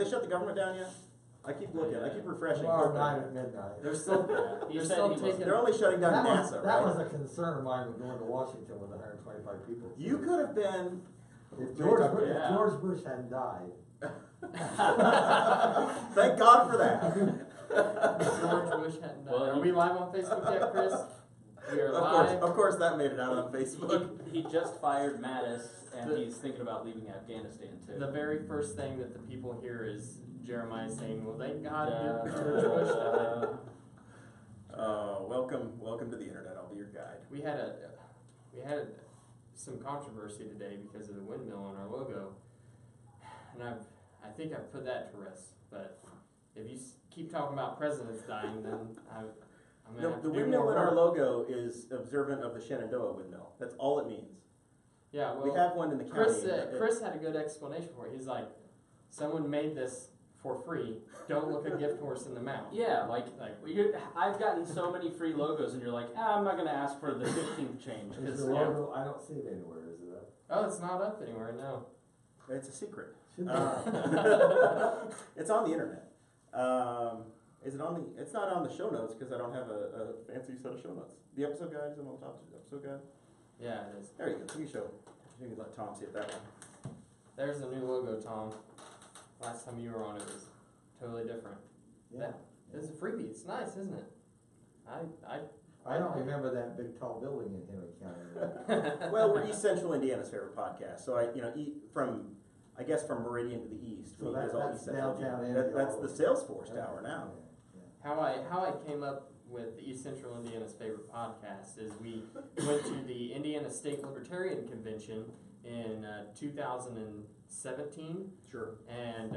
they shut the government down yet? I keep looking. I keep refreshing. Tomorrow night at midnight. They're still, They're only shutting down NASA, That right? was a concern of mine with going to Washington with 125 people. You could have been. If George Bush hadn't died. Thank God for that. George Bush hadn't died. Are we live on Facebook yet, Chris? We are live. Of course, that made it out on Facebook. He just fired Mattis, and he's thinking about leaving Afghanistan too. The very first thing that the people hear is Jeremiah saying, "Well, thank God George Bush died." Welcome to the internet. I'll be your guide. We had some controversy today because of the windmill on our logo, and I think I've put that to rest. But if you keep talking about presidents dying, then I'm gonna have to the do windmill more in our work. logo is observant of the Shenandoah windmill. That's all it means. Yeah, well, we have one in the county. Chris had a good explanation for it. He's like, someone made this for free. Don't look a gift horse in the mouth. Yeah, I've gotten so many free logos, and you're like, I'm not going to ask for the 15th change. Is the logo, I don't see it anywhere, is it up? Oh, it's not up anywhere, no. It's a secret. It's on the internet. Is it on the? It's not on the show notes because I don't have a fancy set of show notes. The episode guide is on the top of the episode guide. Yeah, it is. There you go. You can show. You can let Tom see it that way. There's the new logo, Tom. Last time you were on, it was totally different. Yeah. This is a freebie. It's nice, isn't it? I don't remember that big tall building in Henry County. Well, we're East Central Indiana's favorite podcast. So from Meridian to the east. So that's downtown. That's the Salesforce Tower now. Yeah. How I came up with East Central Indiana's favorite podcast is we went to the Indiana State Libertarian Convention in 2017. Sure. And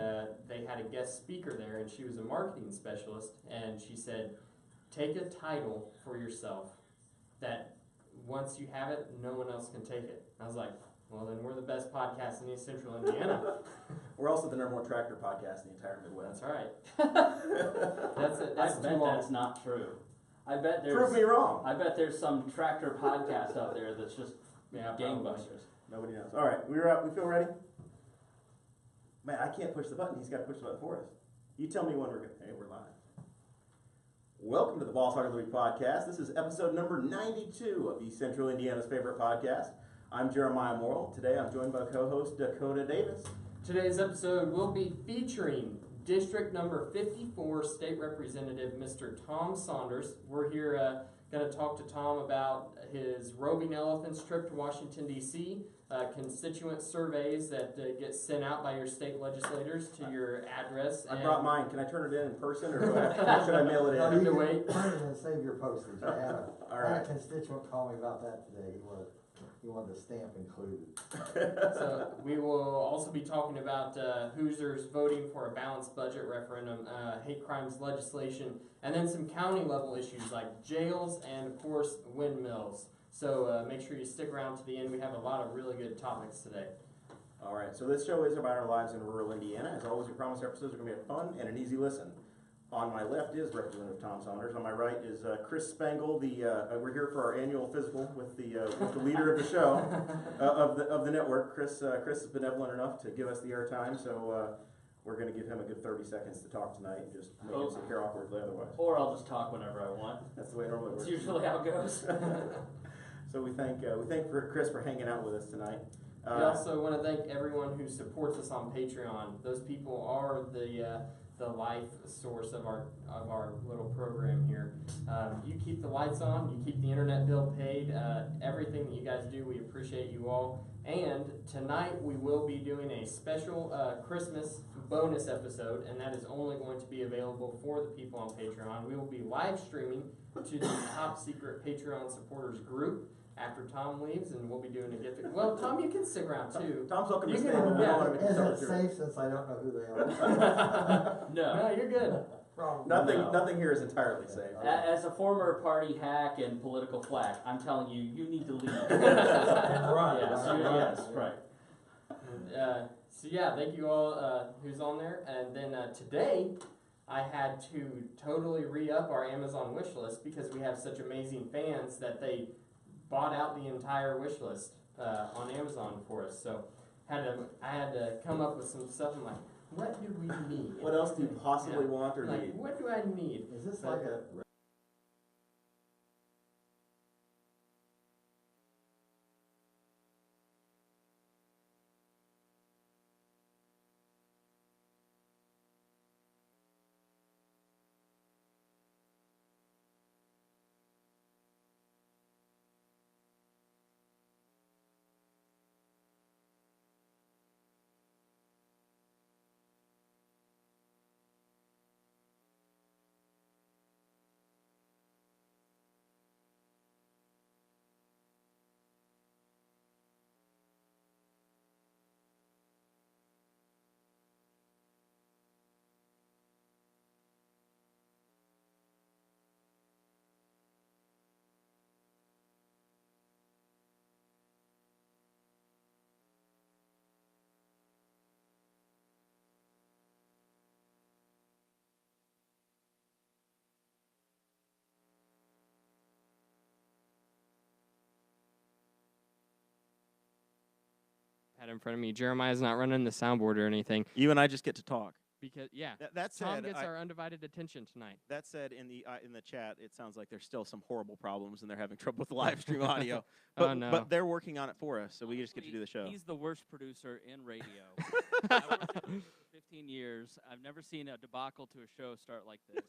they had a guest speaker there, and she was a marketing specialist, and she said, take a title for yourself that once you have it, no one else can take it. I was like, well, then we're the best podcast in East Central Indiana. We're also the #1 tractor podcast in the entire Midwest. That's right. That's it. I bet that's not true. I bet there's. Prove me wrong. I bet there's some tractor podcast out there that's just gangbusters. Nobody knows. All right, we're up. We feel ready? Man, I can't push the button. He's got to push the button for us. You tell me when we're good. Hey, we're live. Welcome to the Boss Hog of the Week podcast. This is episode number 92 of East Central Indiana's favorite podcast. I'm Jeremiah Morrell. Today I'm joined by co-host Dakota Davis. Today's episode will be featuring District number 54 State Representative Mr. Tom Saunders. We're here going to talk to Tom about his Roving Elephants trip to Washington, D.C., constituent surveys that get sent out by your state legislators to your address. I brought mine. Can I turn it in person, or should I mail it in? No, you can wait. turn it and save your postage. I had right. a constituent call me about that today. He wanted the stamp included. So we will also be talking about Hoosiers voting for a balanced budget referendum, hate crimes legislation, and then some county level issues like jails and, of course, windmills. So make sure you stick around to the end. We have a lot of really good topics today. All right, so this show is about our lives in rural Indiana. As always, we promise our episodes are going to be fun and an easy listen. On my left is Representative Tom Saunders. On my right is Chris Spangle. We're here for our annual physical with the leader of the show of the network. Chris is benevolent enough to give us the airtime, so we're going to give him a good 30 seconds to talk tonight and just make him sit here awkwardly otherwise. Or I'll just talk whenever I want. That's the way it normally works. That's usually how it goes. So we thank Chris for hanging out with us tonight. We also want to thank everyone who supports us on Patreon. Those people are the life source of our little program here. You keep the lights on, you keep the internet bill paid, everything that you guys do, we appreciate you all. And tonight we will be doing a special Christmas bonus episode, and that is only going to be available for the people on Patreon. We will be live streaming to the top secret Patreon supporters group after Tom leaves, and we'll be doing a gift. Well, Tom, you can stick around too. Tom's welcome to stay. Is it safe since I don't know who they are? No, you're good. Nothing here is entirely safe. As a former party hack and political flack, I'm telling you, you need to leave. Right. So yeah, thank you all who's on there. And then today, I had to totally re-up our Amazon wish list because we have such amazing fans that they bought out the entire wish list on Amazon for us. So I had to come up with some stuff. I'm like, what do we need? What else do you possibly want or Like, need? what do I need? Is this like a Had in front of me. Jeremiah's not running the soundboard or anything You and I just get to talk. because That Tom said, gets our undivided attention tonight. that said, in the chat, it sounds like there's still some horrible problems and they're having trouble with the live stream audio. But, Oh, no. but they're working on it for us, so we just get to do the show. He's the worst producer in radio. I worked in radio for 15 years. I've never seen a debacle to a show start like this.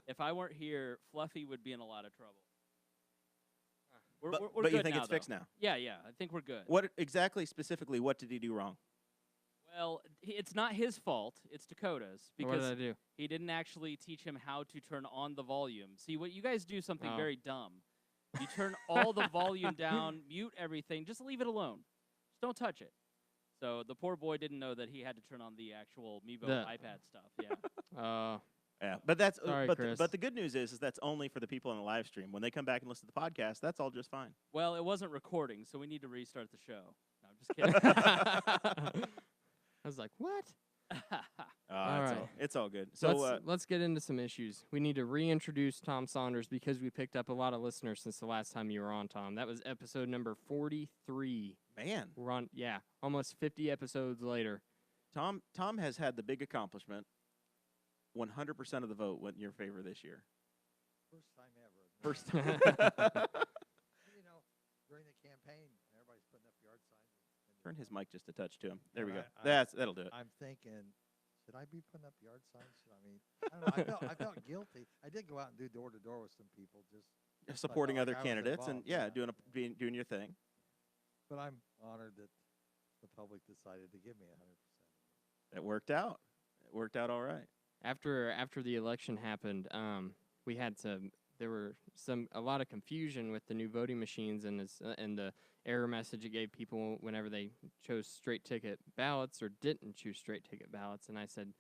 If I weren't here, Fluffy would be in a lot of trouble. We're But good you think now, it's fixed though. now? Yeah, I think we're good. What exactly, specifically, what did he do wrong? Well, it's not his fault. It's Dakota's What because did I do? he didn't actually teach him how to turn on the volume. See, what you guys do something Oh. very dumb. You turn all the volume down, mute everything, just leave it alone. Just don't touch it. So the poor boy didn't know that he had to turn on the actual Mevo The- iPad stuff. Yeah. Yeah, but that's Sorry, Chris. but the good news is that's only for the people on the live stream. When they come back and listen to the podcast, that's all just fine. Well, it wasn't recording, so we need to restart the show. No, I'm just kidding. I was like, what? It's all good. So Let's get into some issues. We need to reintroduce Tom Saunders because we picked up a lot of listeners since the last time you were on, Tom. That was episode number 43. man, We're on, almost 50 episodes later. Tom has had the big accomplishment. 100% of the vote went in your favor this year. first time ever? First You know, during the campaign, everybody's putting up yard signs. And Turn his mic just a touch to him. There we go. I- That'll do it. I'm thinking, should I be putting up yard signs? I mean, I don't know. I felt guilty. I did go out and do door to door with some people, just. Supporting like other I was candidates and involved, doing your thing. But I'm honored that the public decided to give me 100%. It worked out. It worked out all right. After the election happened, we had there were a lot of confusion with the new voting machines and the error message it gave people whenever they chose straight ticket ballots or didn't choose straight ticket ballots. And I said,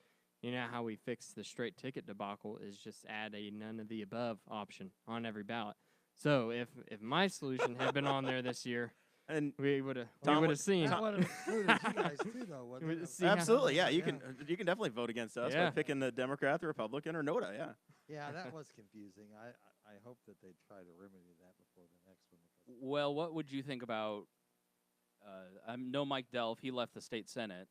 you know how we fix the straight ticket debacle is just add a none of the above option on every ballot. So if my solution had been on there this year, And we would have Tom seen. That would have included you guys too, though, We wouldn't would it? see how- absolutely, yeah, you Yeah. can definitely vote against us by Yeah. picking the Democrat, the Republican, or NODA. Yeah. Yeah, that was confusing. I hope that they try to remedy that before the next one. Because Well, what would you think about? I know Mike Delph. He left the state senate,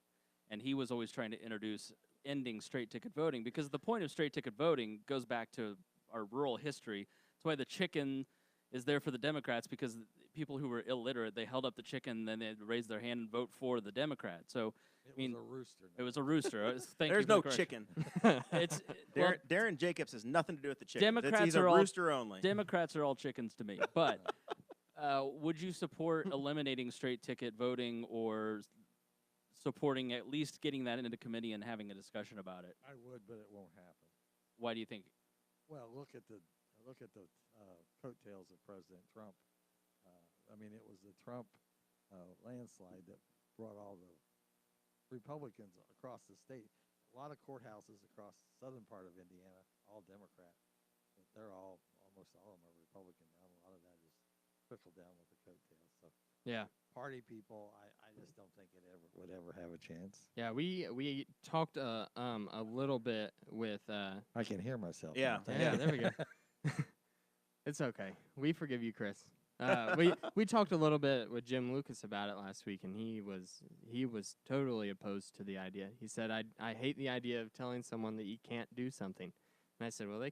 and he was always trying to introduce ending straight ticket voting because the point of straight ticket voting goes back to our rural history. That's why the chicken is there for the Democrats because people who were illiterate, they held up the chicken, then they'd raise their hand and vote for the Democrat. So it mean, was a rooster. it was a rooster. Thank There's you for no the correction. chicken. It's well, Darren Jacobs has nothing to do with the chicken. Democrats He's a are all- rooster only. Democrats are all chickens to me. But would you support eliminating straight ticket voting or supporting at least getting that into committee and having a discussion about it? I would, but it won't happen. Why do you think? Well, look at the coattails of President Trump. I mean, it was the Trump landslide that brought all the Republicans across the state. A lot of courthouses across the southern part of Indiana, all Democrat, but they're almost all of them are Republican now. A lot of that is trickled down with the coattails. So Yeah. party people, I just don't think it would ever have a chance. Yeah, we talked a little bit with I can hear myself. Yeah. now. yeah, there we go. It's okay. We forgive you, Chris. We talked a little bit with Jim Lucas about it last week, and he was totally opposed to the idea. He said, I hate the idea of telling someone that you can't do something. And I said, well, they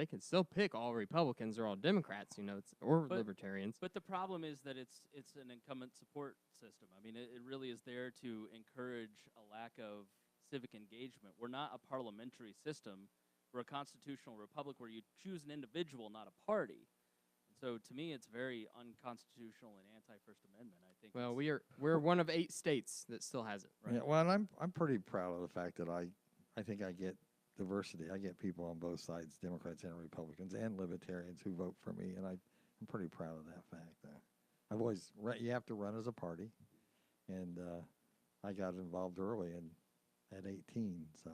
can still pick all Republicans or all Democrats, or Libertarians. But the problem is that it's an incumbent support system. I mean, it really is there to encourage a lack of civic engagement. We're not a parliamentary system. We're a constitutional republic where you choose an individual, not a party. So to me, it's very unconstitutional and anti-First Amendment. I think. Well, we're one of 8 states that still has it. Right? Yeah, well, and I'm pretty proud of the fact that I think I get diversity. I get people on both sides, Democrats and Republicans and Libertarians who vote for me, and I'm pretty proud of that fact. I've always you have to run as a party, and I got involved early at 18, so.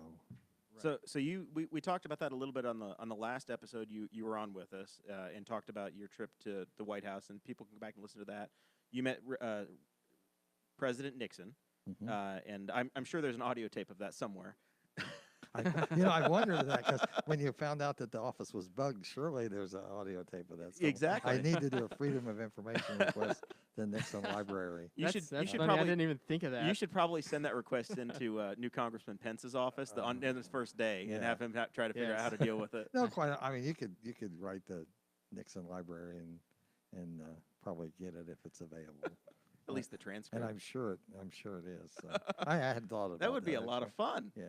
Right. So we talked about that a little bit on the last episode you were on with us and talked about your trip to the White House, and people can go back and listen to that. You met President Nixon, and I'm sure there's an audio tape of that somewhere. I wondered that because when you found out that the office was bugged, surely there's an audio tape of that. Exactly. I need to do a Freedom of Information request to the Nixon Library. You should probably. I didn't even think of that. You should probably send that request into new Congressman Pence's office on his first day and have him try to figure out how to deal with it. No, quite. I mean, you could write the Nixon Library and probably get it if it's available. At least the transcript. And I'm sure it is. So. I had thought about that. That would be a lot of fun. Yeah.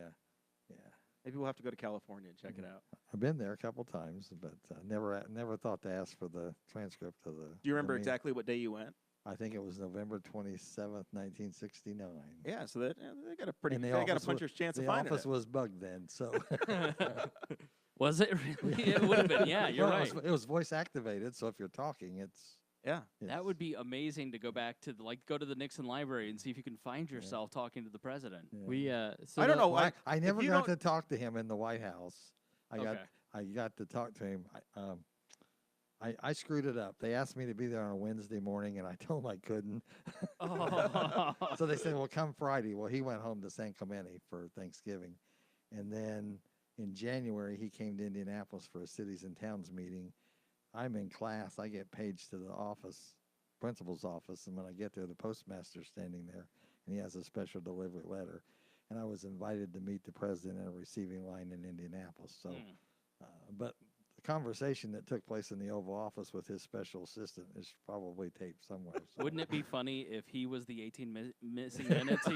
Maybe we'll have to go to California and check it out. I've been there a couple times, but never thought to ask for the transcript of the. Do you remember exactly what day you went? I think it was November 27th, 1969. Yeah, so they got a pretty. They got a puncher's chance of finding it. The office was bugged then, so. Was it really? It would have been. Yeah, you're right. It was voice activated, so if you're talking, it's. Yeah, that would be amazing to go back to go to the Nixon Library and see if you can find yourself talking to the president. Yeah. I don't know. I never got to talk to him in the White House. I got to talk to him. I screwed it up. They asked me to be there on a Wednesday morning, and I told them I couldn't. So they said, "Well, come Friday." Well, he went home to San Clemente for Thanksgiving, and then in January he came to Indianapolis for a cities and towns meeting. I'm in class. I get paged to the office, principal's office, and when I get there, the postmaster's standing there, and he has a special delivery letter. And I was invited to meet the president in a receiving line in Indianapolis. So, but the conversation that took place in the Oval Office with his special assistant is probably taped somewhere. So. Wouldn't it be funny if he was the 18 missing minutes?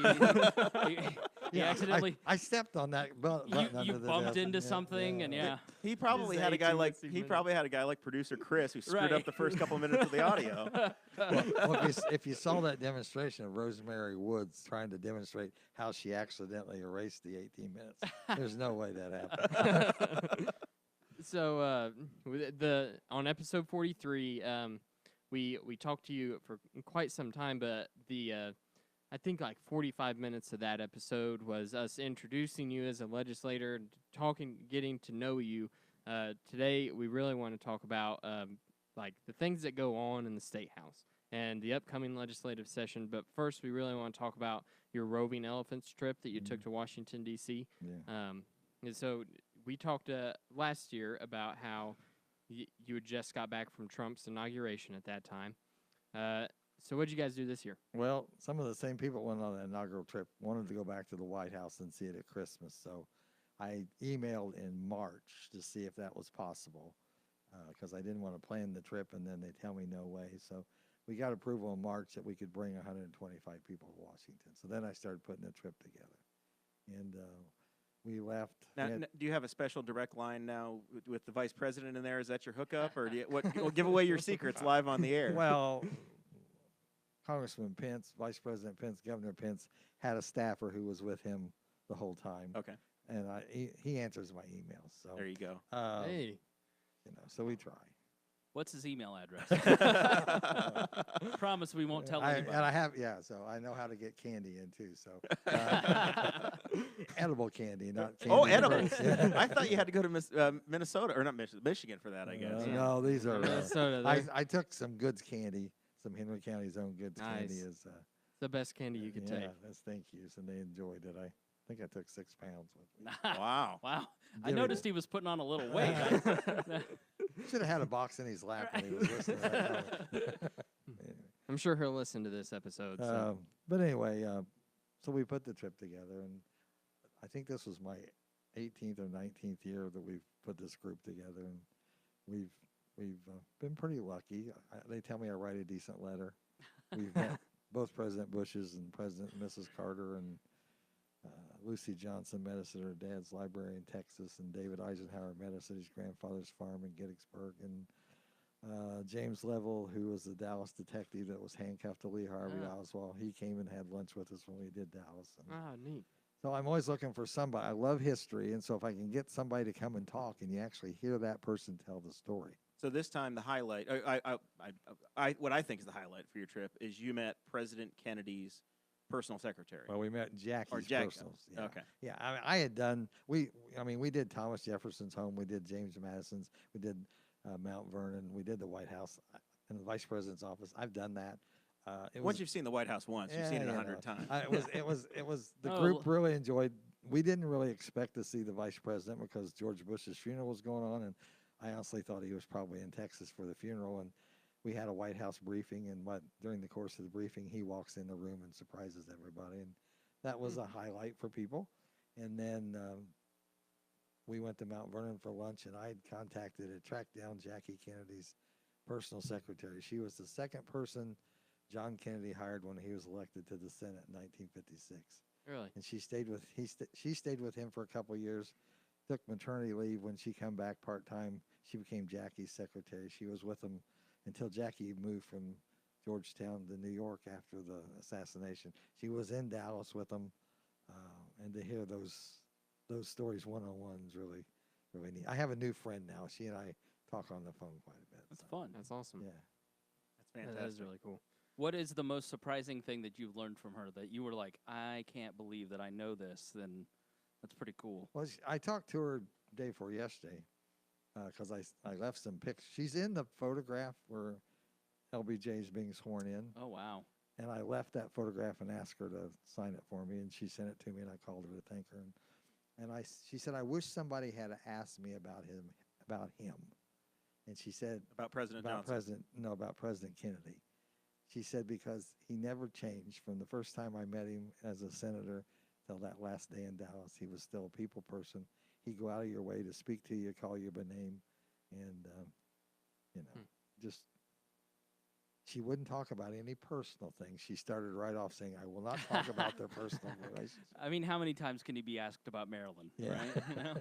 He accidentally. I stepped on that button. You bumped into something, and he probably had a guy like producer Chris who screwed up the first couple of minutes of the audio. Well, if you saw that demonstration of Rosemary Woods trying to demonstrate how she accidentally erased the 18 minutes, there's no way that happened. So on episode 43, we talked to you for quite some time, but I think like 45 minutes of that episode was us introducing you as a legislator, getting to know you. Today, we really want to talk about like the things that go on in the State House and the upcoming legislative session. But first, we really want to talk about your Roving Elephants trip that you took to Washington, D.C. Yeah. And so we talked last year about how you had just got back from Trump's inauguration at that time. So what did you guys do this year? Well, some of the same people went on the inaugural trip wanted to go back to the White House and see it at Christmas. So I emailed in March to see if that was possible because I didn't want to plan the trip and then they tell me no way. So we got approval in March that we could bring 125 people to Washington. So then I started putting the trip together. And we left. Now, do you have a special direct line now with the vice president in there? Is that your hookup? Or we'll give away your secrets live on the air? Well, Congressman Pence, Vice President Pence, Governor Pence had a staffer who was with him the whole time. Okay. And he answers my emails. So there you go. Hey. So we try. What's his email address? Promise we won't tell anybody. And I have, so I know how to get candy in too. So edible candy, not candy. Oh, edibles. I thought you had to go to Minnesota, or not Michigan for that, I guess. No, these are Minnesota. I took some Goods candy. Some Henry County's own Goods candy is the best candy you could take. That's thank yous, and they enjoyed it. I think I took 6 pounds with me. Wow. I noticed he was putting on a little weight. Should have had a box in his lap when he was listening to that. I'm sure he'll listen to this episode. So. But anyway, so we put the trip together, and I think this was my 18th or 19th year that we've put this group together, and we've been pretty lucky. They tell me I write a decent letter. We've met both President Bush's and President and Mrs. Carter, and Lucy Johnson met us at her dad's library in Texas, and David Eisenhower met us at his grandfather's farm in Gettysburg, and James Level, who was the Dallas detective that was handcuffed to Lee Harvey Oswald, he came and had lunch with us when we did Dallas. And Neat. so I'm always looking for somebody. I love history, and so if I can get somebody to come and talk, and you actually hear that person tell the story. So this time the highlight, what I think is the highlight for your trip is you met President Kennedy's personal secretary. Well, we met Jackie's personals. Yeah. Okay. Yeah, I had done. We did Thomas Jefferson's home. We did James Madison's. We did Mount Vernon. We did the White House and the Vice President's office. I've done that. Once you've seen the White House once, you've seen it 100 times. It was the group really enjoyed. We didn't really expect to see the Vice President because George Bush's funeral was going on, and I honestly thought he was probably in Texas for the funeral. And we had a White House briefing, and during the course of the briefing, he walks in the room and surprises everybody, and that was a highlight for people. And then we went to Mount Vernon for lunch, and I had tracked down Jackie Kennedy's personal secretary. She was the second person John Kennedy hired when he was elected to the Senate in 1956. Really? And she stayed with him for a couple of years. Took maternity leave. When she come back part-time, she became Jackie's secretary. She was with him until Jackie moved from Georgetown to New York after the assassination. She was in Dallas with him, and to hear those stories one-on-one is really, really neat. I have a new friend now. She and I talk on the phone quite a bit. That's fun. That's awesome. Yeah. That's fantastic. That is really cool. What is the most surprising thing that you've learned from her that you were like, I can't believe that I know this? Then that's pretty cool. Well, I talked to her day before yesterday because I left some pics. She's in the photograph where LBJ is being sworn in. Oh, wow. And I left that photograph and asked her to sign it for me, and she sent it to me, and I called her to thank her. And she said, I wish somebody had asked me about him. And she said About President about Johnson. about President Kennedy. She said because he never changed from the first time I met him as a senator till that last day in Dallas. He was still a people person. He'd go out of your way to speak to you, call you by name, and just she wouldn't talk about any personal things. She started right off saying, I will not talk about their personal relationship. I mean, how many times can you be asked about Marilyn? Yeah. Right? You know?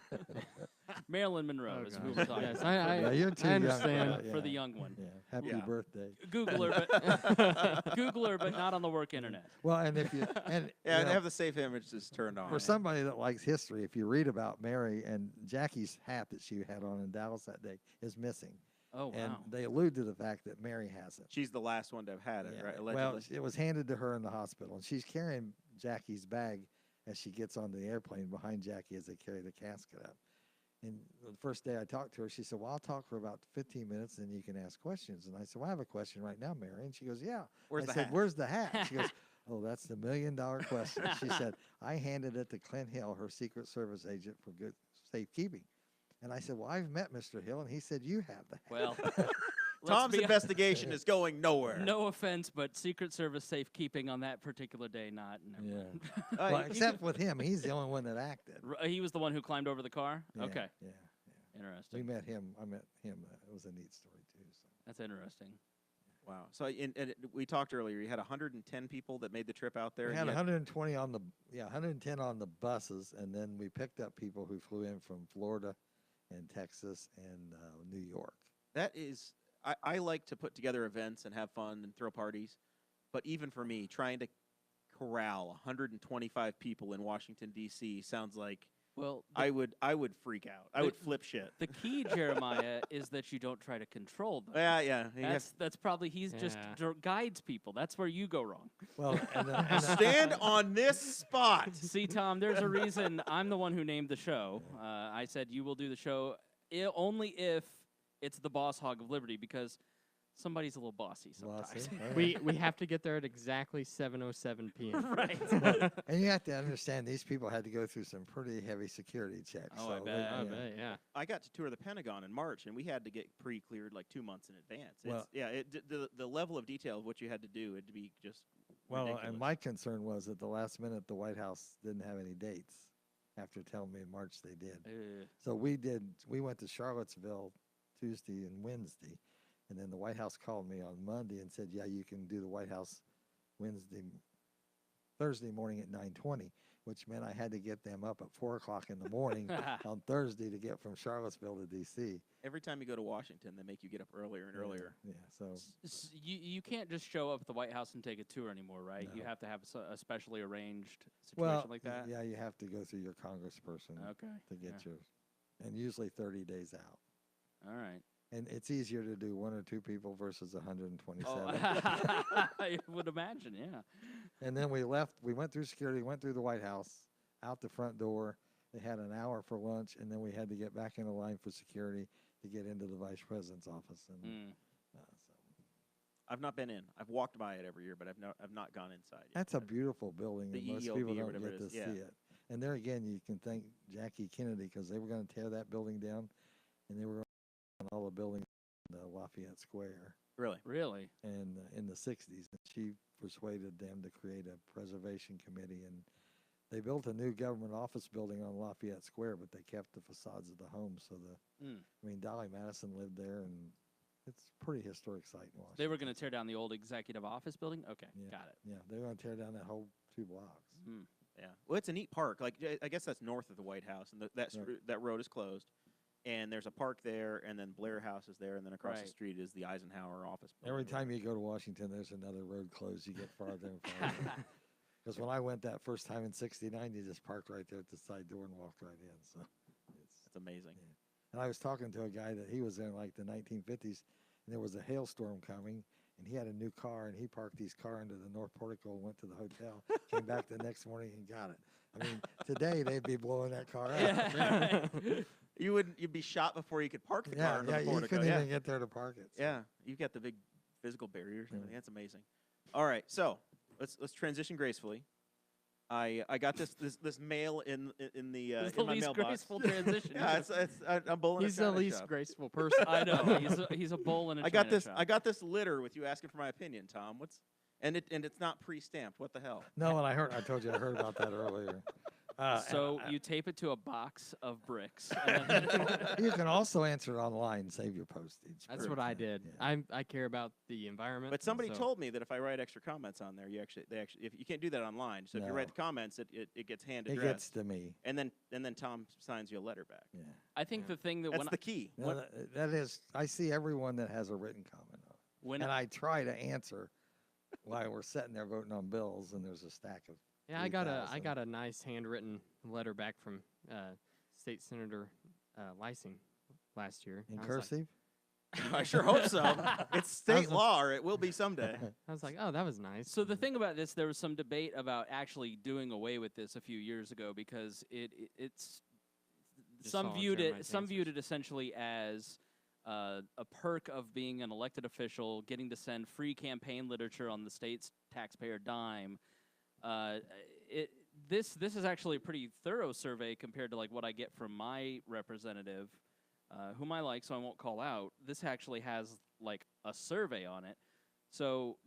Marilyn Monroe is who we're talking Yes, about. You're too I young for understand. that, For the yeah. young one. Yeah. Happy Yeah. birthday. Google her, but not on the work internet. Well, and if you and Yeah, you know, they have the safe images turned on. for somebody that likes history, if you read about Mary and Jackie's hat that she had on in Dallas that day is missing. Oh, And wow. they allude to the fact that Mary hasn't. She's the last one to have had it, Yeah. right? Well, Allegedly. it was handed to her in the hospital, and she's carrying Jackie's bag as she gets on the airplane behind Jackie as they carry the casket up. And the first day I talked to her, she said, well, I'll talk for about 15 minutes, and you can ask questions. And I said, well, I have a question right now, Mary. And she goes, yeah. Where's I the said, hat? where's the hat? And she goes, oh, that's the $1 million question. She said, I handed it to Clint Hill, her Secret Service agent for good safekeeping. And I said, well, I've met Mr. Hill, and he said, you have the hat. Well, Tom's let's be investigation is going nowhere. no offense, but Secret Service safekeeping on that particular day, not. Never mind. Well, except with him, he's the only one that acted. He was the one who climbed over the car? Yeah, Okay. Yeah. Interesting. We met him. I met him. It was a neat story too. So. That's interesting. Wow. So and we talked earlier. You had 110 people that made the trip out there. We and had you 120 on the 110 on the buses, and then we picked up people who flew in from Florida, and Texas, and New York. That is, I like to put together events and have fun and throw parties, but even for me, trying to corral 125 people in Washington D.C. sounds like Well, I would freak out. I would flip shit. the key, Jeremiah, is that you don't try to control them. Yeah. That's probably he's just guides people. That's where you go wrong. Well, Stand on this spot. See, Tom, there's a reason I'm the one who named the show. I said you will do the show only if it's the Boss Hog of Liberty, because Somebody's a little bossy sometimes. Bossy, oh, We have to get there at exactly 7:07 p.m. Right. And you have to understand, these people had to go through some pretty heavy security checks. Oh, I so bet. they- I yeah. bet, yeah. I got to tour the Pentagon in March, and we had to get pre-cleared like 2 months in advance. Well- The level of detail of what you had to do had to be just Well, ridiculous. and my concern was at the last minute, the White House didn't have any dates. After telling me in March they did. So we went to Charlottesville Tuesday and Wednesday, and then the White House called me on Monday and said, yeah, you can do the White House Thursday morning at 9:20, which meant I had to get them up at 4 o'clock in the morning on Thursday to get from Charlottesville to D.C. Every time you go to Washington, they make you get up earlier and earlier. Yeah, so You can't just show up at the White House and take a tour anymore, right? You No. have to have a specially arranged situation well, like that. yeah, you have to go through your congressperson Okay. to get yeah. yours, and usually 30 days out. All right. And it's easier to do 1 or 2 people versus 127. Oh, I would imagine, yeah. And then we left. We went through security, went through the White House, out the front door. They had an hour for lunch, and then we had to get back in the line for security to get into the vice president's office. And Mm. so I've not been in. I've walked by it every year, but I've not gone inside yet. that's a beautiful building, The and most EEOB people or don't whatever get it to is, yeah. see it. And there again, you can thank Jackie Kennedy because they were going to tear that building down, and they were going to tear all the buildings in Lafayette Square. Really? Really? And in the 60s, and she persuaded them to create a preservation committee, and they built a new government office building on Lafayette Square, but they kept the facades of the homes. So Dolly Madison lived there, and it's a pretty historic site in Washington. They were going to tear down the old executive office building? Okay, Yeah. got it. Yeah, they were going to tear down that whole 2 blocks. Mm. Yeah. Well, it's a neat park. Like I guess that's north of the White House, and that road is closed. And there's a park there, and then Blair House is there, and then across the Right. street is the Eisenhower office building. Every time you go to Washington, there's another road closed. You get farther and farther. Because when I went that first time in '69, you just parked right there at the side door and walked right in. So It's amazing. Yeah. And I was talking to a guy that he was in like the 1950s, and there was a hailstorm coming, and he had a new car, and he parked his car into the north portico and went to the hotel, came back the next morning and got it. I mean, today they'd be blowing that car out. You'd be shot before you could park the car Yeah, under yeah, the you portico. couldn't Yeah. even get there to park it. So. Yeah, you've got the big physical barriers and Yeah. everything. That's amazing. All right, so let's transition gracefully. I got this mail in It's in the my least mailbox. graceful transition. Yeah, I'm bowling. He's at a the china least shop. graceful person. I know. He's a bull in a I got china this. shop. I got this litter with you asking for my opinion, Tom. And it's not pre-stamped. What the hell? No, and I told you I heard about that earlier. So you tape it to a box of bricks. And then You can also answer it online, save your postage. That's Pretty what I good, did. yeah. I care about the environment. But and somebody so- told me that if I write extra comments on there, if you can't do that online. So if you write No. the comments, it gets hand It addressed. gets to me. And then Tom signs you a letter back. Yeah. I think the thing that That's when the key. No, that is, I see everyone that has a written comment on it. when And I try to answer while we're sitting there voting on bills, and there's a stack of. Yeah, I 3,000. got a nice handwritten letter back from State Senator Lysing last year. In I was like- cursive? I sure hope so. It's state law, or it will be someday. I was like, oh, that was nice. So the thing about this, there was some debate about actually doing away with this a few years ago because it's Just some saw viewed Jeremiah's some viewed answers. it essentially as a perk of being an elected official, getting to send free campaign literature on the state's taxpayer dime. This is actually a pretty thorough survey compared to like what I get from my representative, whom I like, so I won't call out. This actually has like a survey on it. So,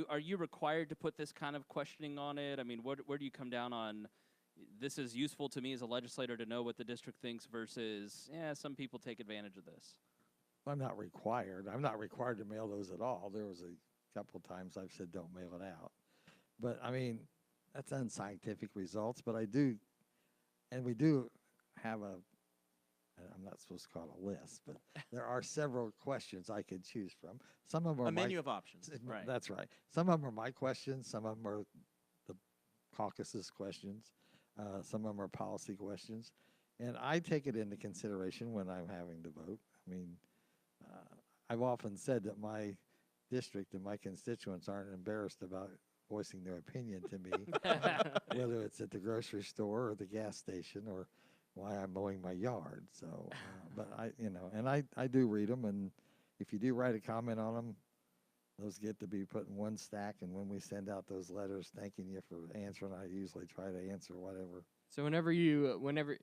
are you required to put this kind of questioning on it? I mean, where do you come down on? This is useful to me as a legislator to know what the district thinks versus, some people take advantage of this. I'm not required. I'm not required to mail those at all. There was a couple of times I've said don't mail it out. But, I mean, that's unscientific results. But I do, and we do have I'm not supposed to call it a list, but there are several questions I could choose from. Some of them are A menu of options. Right. That's right. Some of them are my questions. Some of them are the caucus's questions. Some of them are policy questions. And I take it into consideration when I'm having to vote. I mean, I've often said that my district and my constituents aren't embarrassed about voicing their opinion to me, whether it's at the grocery store or the gas station or why I'm mowing my yard. So, but I do read them, and if you do write a comment on them, those get to be put in one stack, and when we send out those letters thanking you for answering, I usually try to answer whatever. So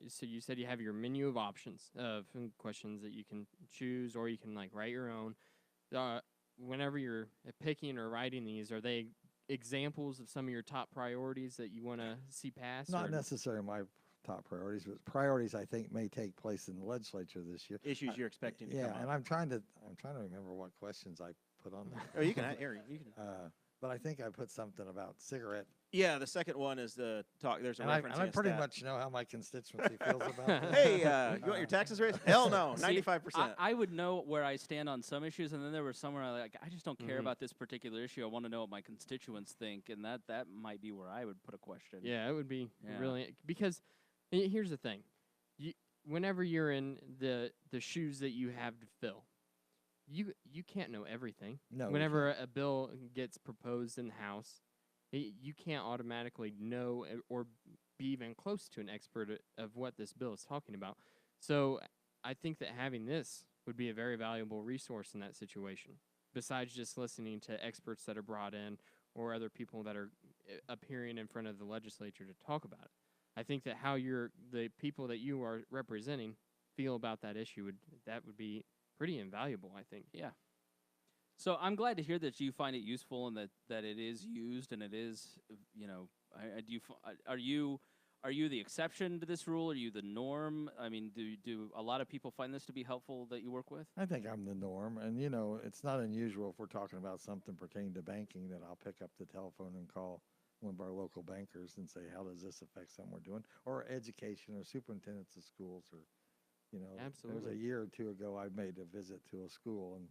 so you said you have your menu of options of questions that you can choose, or you can like write your own. Whenever you're picking or writing these, are they examples of some of your top priorities that you want to see passed? Not necessarily my top priorities, but priorities I think may take place in the legislature this year. Issues you're expecting to come up. Yeah, and I'm trying to remember what questions I put on there. Oh, you can, Aaron, you can. But I think I put something about cigarette. Yeah, the second one is the talk. There's a reference. I pretty much know how my constituency feels about that. Hey, you want your taxes raised? Hell no, 95%. I would know where I stand on some issues, and then there were some where I just don't care about this particular issue. I want to know what my constituents think, and that might be where I would put a question. Yeah, it would be really, because here's the thing. Whenever you're in the shoes that you have to fill, you can't know everything. No. Whenever a bill gets proposed in the House, you can't automatically know or be even close to an expert of what this bill is talking about. So I think that having this would be a very valuable resource in that situation, besides just listening to experts that are brought in or other people that are appearing in front of the legislature to talk about it. I think that how the people that you are representing feel about that issue would be pretty invaluable, I think. Yeah. So I'm glad to hear that you find it useful and that it is used and it is, are you the exception to this rule? Are you the norm? I mean, do a lot of people find this to be helpful that you work with? I think I'm the norm, and it's not unusual if we're talking about something pertaining to banking that I'll pick up the telephone and call one of our local bankers and say, how does this affect something we're doing? Or education or superintendents of schools or, Absolutely. There was a year or two ago I made a visit to a school and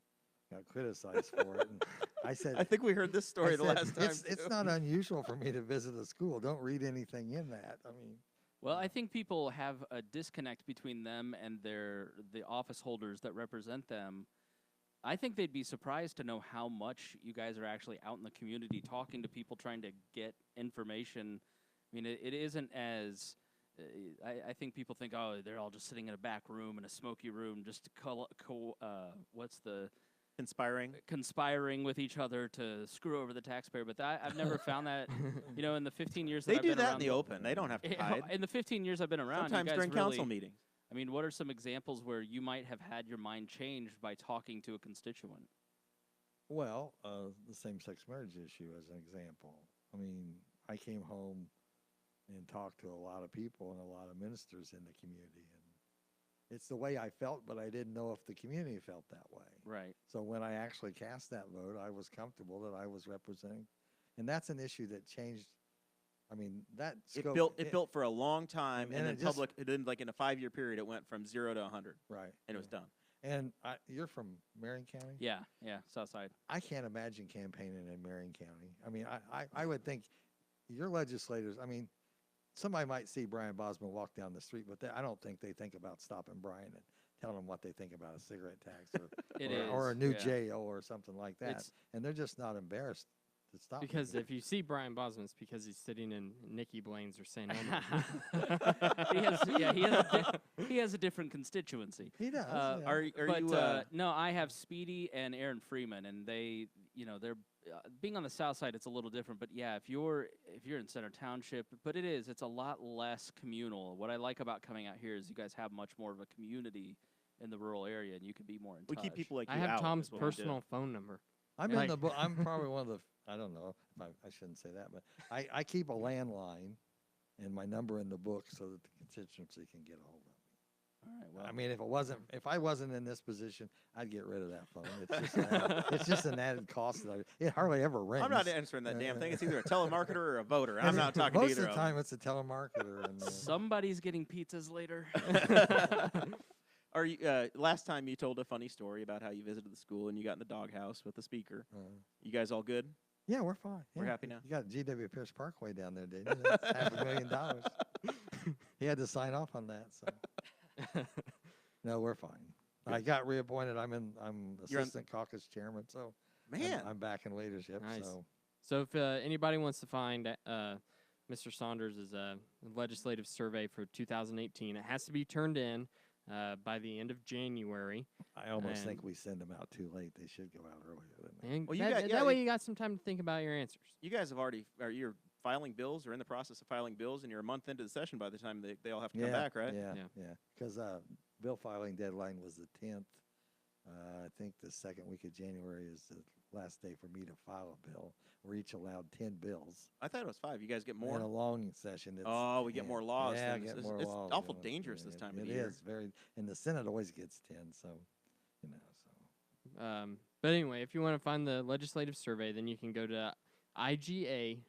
got criticized for it. And I said, I think we heard this story the last time. It's not unusual for me to visit a school. Don't read anything in that. I mean. Well, I think people have a disconnect between them and the office holders that represent them. I think they'd be surprised to know how much you guys are actually out in the community talking to people, trying to get information. I mean, it isn't as I think people think, oh, they're all just sitting in a back room in a smoky room, just conspiring with each other to screw over the taxpayer. But I've never found that. In the 15 years that They I've do been that around in the open. They don't have to hide. In the 15 years I've been around, Sometimes you guys during really, council meetings. I mean, what are some examples where you might have had your mind changed by talking to a constituent? Well, the same-sex marriage issue as an example. I mean, I came home and talked to a lot of people and a lot of ministers in the community, and it's the way I felt, but I didn't know if the community felt that way. Right. So when I actually cast that vote, I was comfortable that I was representing, and that's an issue that changed. I mean, that scope, it built for a long time, and then it didn't, like in a 5-year period, it went from 0 to 100. Right. And it was done. And you're from Marion County? Yeah, South Side. I can't imagine campaigning in Marion County. I mean, I would think your legislators, I mean, somebody might see Brian Bosman walk down the street, but I don't think they think about stopping Brian and telling him what they think about a cigarette tax or a new jail or something like that. And they're just not embarrassed to stop. Because if you see Brian Bosman, it's because he's sitting in Nikki Blaine's or St. he has a different constituency. He does. No, I have Speedy and Aaron Freeman, and they're being on the south side. It's a little different, but yeah, if you're in Center Township, but it's a lot less communal. What I like about coming out here is you guys have much more of a community in the rural area, and you can be more in touch. We keep people like you I have out, Tom's is what we do. personal phone number. I'm in the book. I'm probably one of the. I don't know. I shouldn't say that, but I keep a landline and my number in the book so that the constituency can get a hold of me. All right. Well, I mean, if I wasn't in this position, I'd get rid of that phone. It's just an added cost that it hardly ever rings. I'm not answering that damn thing. It's either a telemarketer or a voter. I'm not talking to Most either of the time, it's a telemarketer. And, somebody's getting pizzas later. Are you? Last time you told a funny story about how you visited the school and you got in the doghouse with the speaker. You guys all good? Yeah, we're fine. We're happy now. You got G.W. Pierce Parkway down there, didn't you? That's $500,000. He had to sign off on that. So no, we're fine. I got reappointed. I'm assistant caucus chairman. So man, I'm back in leadership. Nice. So if anybody wants to find Mr. Saunders' legislative survey for 2018, it has to be turned in by the end of January. I almost think And- we send them out too late. They should go out earlier than that. And Well, you that, got- that yeah, way you- you got some time to think about your answers. You guys have already, you're filing bills or in the process of filing bills, and you're a month into the session by the time they all have to come back, right? Yeah, Yeah. yeah. Because bill filing deadline was the 10th. I think the second week of January is the last day for me to file a bill. We're each allowed 10 bills. I thought it was 5. You guys get In a more? long session. It's, Oh, we get more laws. Yeah, then. get It's- more it's laws. awful you know. dangerous this Yeah, time of the It year. is very, and the Senate always gets 10, so, you know, so. But anyway, if you want to find the legislative survey, then you can go to iga.in.gov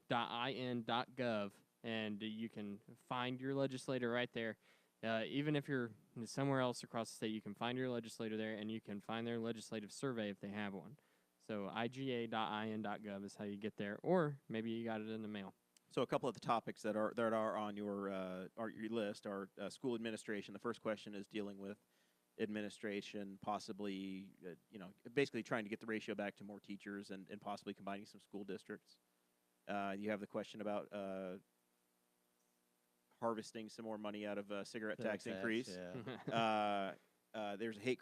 and you can find your legislator right there. Even if you're somewhere else across the state, you can find your legislator there and you can find their legislative survey if they have one. So iga.in.gov is how you get there, or maybe you got it in the mail. So a couple of the topics that are on your list are school administration. The first question is dealing with administration, possibly basically trying to get the ratio back to more teachers and possibly combining some school districts. You have the question about harvesting some more money out of cigarette tax increase. Yeah. There's hate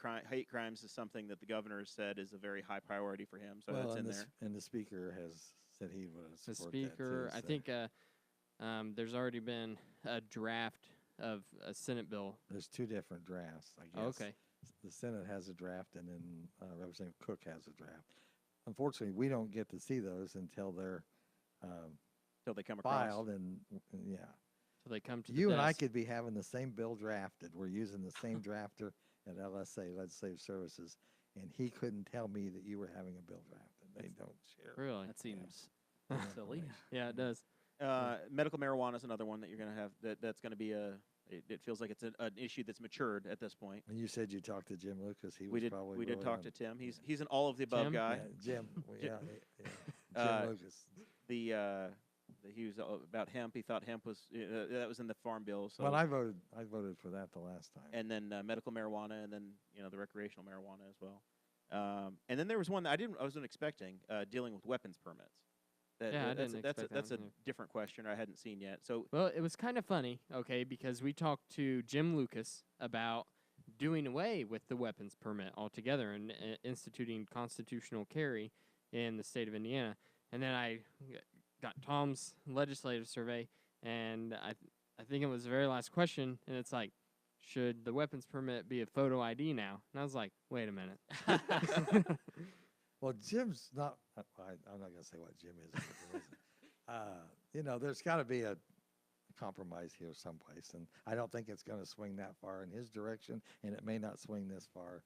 crimes is something that the governor has said is a very high priority for him, so that's in there. And the speaker has said he would The support that speaker, too, I so. think there's already been a draft of a Senate bill. There's 2 different drafts, I guess. Oh, okay. The Senate has a draft, and then Representative Cook has a draft. Unfortunately, we don't get to see those until they're Till they come across. filed, and yeah. So they come to You the and I desk. could be having the same bill drafted. We're using the same drafter at LSA, Legislative Services, and he couldn't tell me that you were having a bill drafted. They don't share. Really? That seems silly. Yeah, it does. Medical marijuana is another one that you're going to have. That's going to be it feels like it's an issue that's matured at this point. And you said you talked to Jim Lucas. He was We did. probably We did really talk on- to Tim. He's an all of the above Tim? guy. Jim. Well, yeah, Uh, Jim Lucas. He was about hemp. He thought hemp was that was in the farm bill. So Well, I voted for that the last time. and then medical marijuana, and then the recreational marijuana as well. And then there was one that I wasn't expecting, dealing with weapons permits. Yeah, I didn't expect that that's a one either. different question I hadn't seen yet. So Well, it was kind of funny, okay, because we talked to Jim Lucas about doing away with the weapons permit altogether and instituting constitutional carry in the state of Indiana. And then I got Tom's legislative survey, and I think it was the very last question, and it's like, should the weapons permit be a photo ID now? And I was like, wait a minute. Well, Jim's not. I'm not going to say what Jim is. But there isn't. There's got to be a compromise here someplace, and I don't think it's going to swing that far in his direction, and it may not swing this far.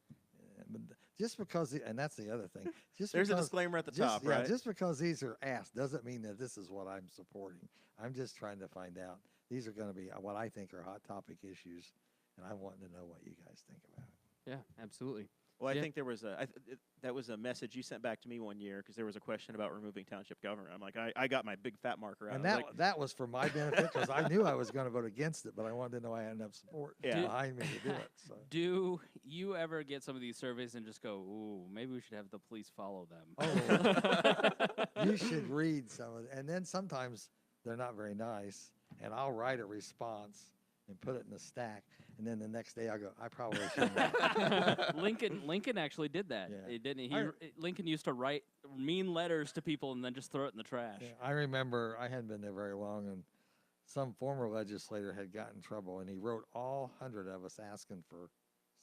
But just because, and that's the other thing. Just there's a because- disclaimer at the just, top, yeah, right? just because these are asked doesn't mean that this is what I'm supporting. I'm just trying to find out. These are going to be what I think are hot topic issues, and I want to know what you guys think about it. Yeah, absolutely. Well, I Yeah. think there was that was a message you sent back to me one year because there was a question about removing township government. I'm like, I got my big fat marker out. And I was like, that was for my benefit because I knew I was going to vote against it, but I wanted to know I had enough support Yeah. behind me to do it. So. Do you ever get some of these surveys and just go, ooh, maybe we should have the police follow them? Oh, you should read some of it. And then sometimes they're not very nice, and I'll write a response and put it in the stack, and then the next day I go, I probably shouldn't. Lincoln actually did that. Yeah. He didn't. Lincoln used to write mean letters to people and then just throw it in the trash. Yeah, I remember I hadn't been there very long, and some former legislator had gotten in trouble, and he wrote all 100 of us asking for,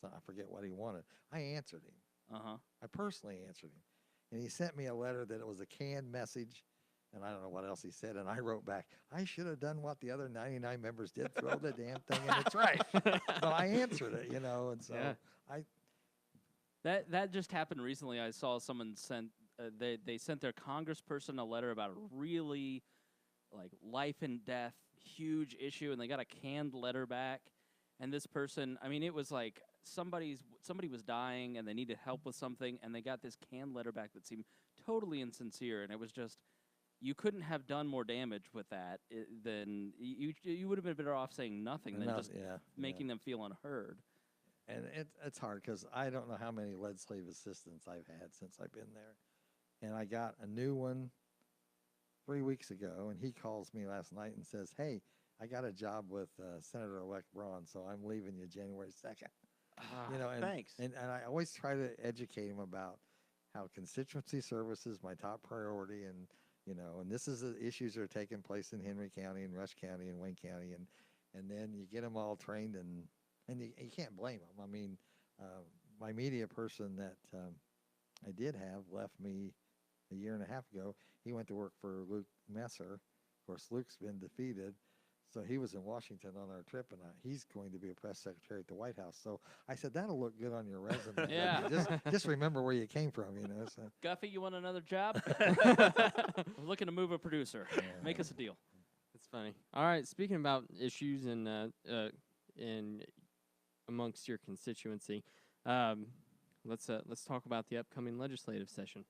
I forget what he wanted. I answered him. Uh-huh. I personally answered him. And he sent me a letter that it was a canned message, and I don't know what else he said, and I wrote back, I should have done what the other 99 members did, throw the damn thing in the trash. But I answered it, and so Yeah. That just happened recently. I saw someone sent they sent their congressperson a letter about a really life and death huge issue, and they got a canned letter back. And this person, I mean, it was like somebody was dying and they needed help with something, and they got this canned letter back that seemed totally insincere, and it was just, you couldn't have done more damage with that than you would have been better off saying nothing than just making them feel unheard. And it's hard because I don't know how many legislative assistants I've had since I've been there. And I got a new one 3 weeks ago, and he calls me last night and says, hey, I got a job with Senator-elect Braun, so I'm leaving you January 2nd. You know, Thanks. And I always try to educate him about how constituency service is my top priority, and you know, and this is the issues that are taking place in Henry County and Rush County and Wayne County, and then you get them all trained, and you can't blame them. I mean, my media person that I did have left me a year and a half ago. He went to work for Luke Messer. Of course, Luke's been defeated. So he was in Washington on our trip, and he's going to be a press secretary at the White House. So I said, that'll look good on your resume. Yeah. Just remember where you came from, you know. So. Guffey, you want another job? We're looking to move a producer. Make us a deal. That's funny. All right, speaking about issues in amongst your constituency, let's talk about the upcoming legislative session.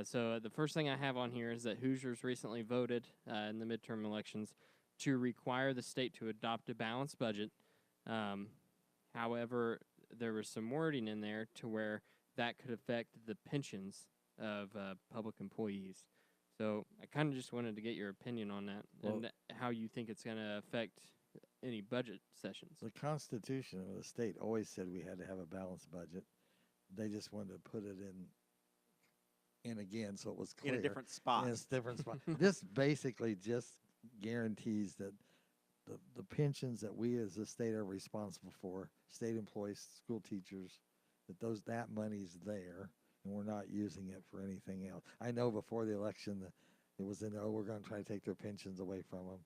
So the first thing I have on here is that Hoosiers recently voted in the midterm elections to require the state to adopt a balanced budget. However, there was some wording in there to where that could affect the pensions of public employees. So I kind of just wanted to get your opinion on that and how you think it's going to affect any budget sessions. The Constitution of the state always said we had to have a balanced budget. They just wanted to put it in again, so it was clear. In a different spot. In a different spot. This basically just guarantees that the pensions that we as a state are responsible for, state employees, school teachers, that money's there, and we're not using it for anything else. I know before the election it was we're going to try to take their pensions away from them.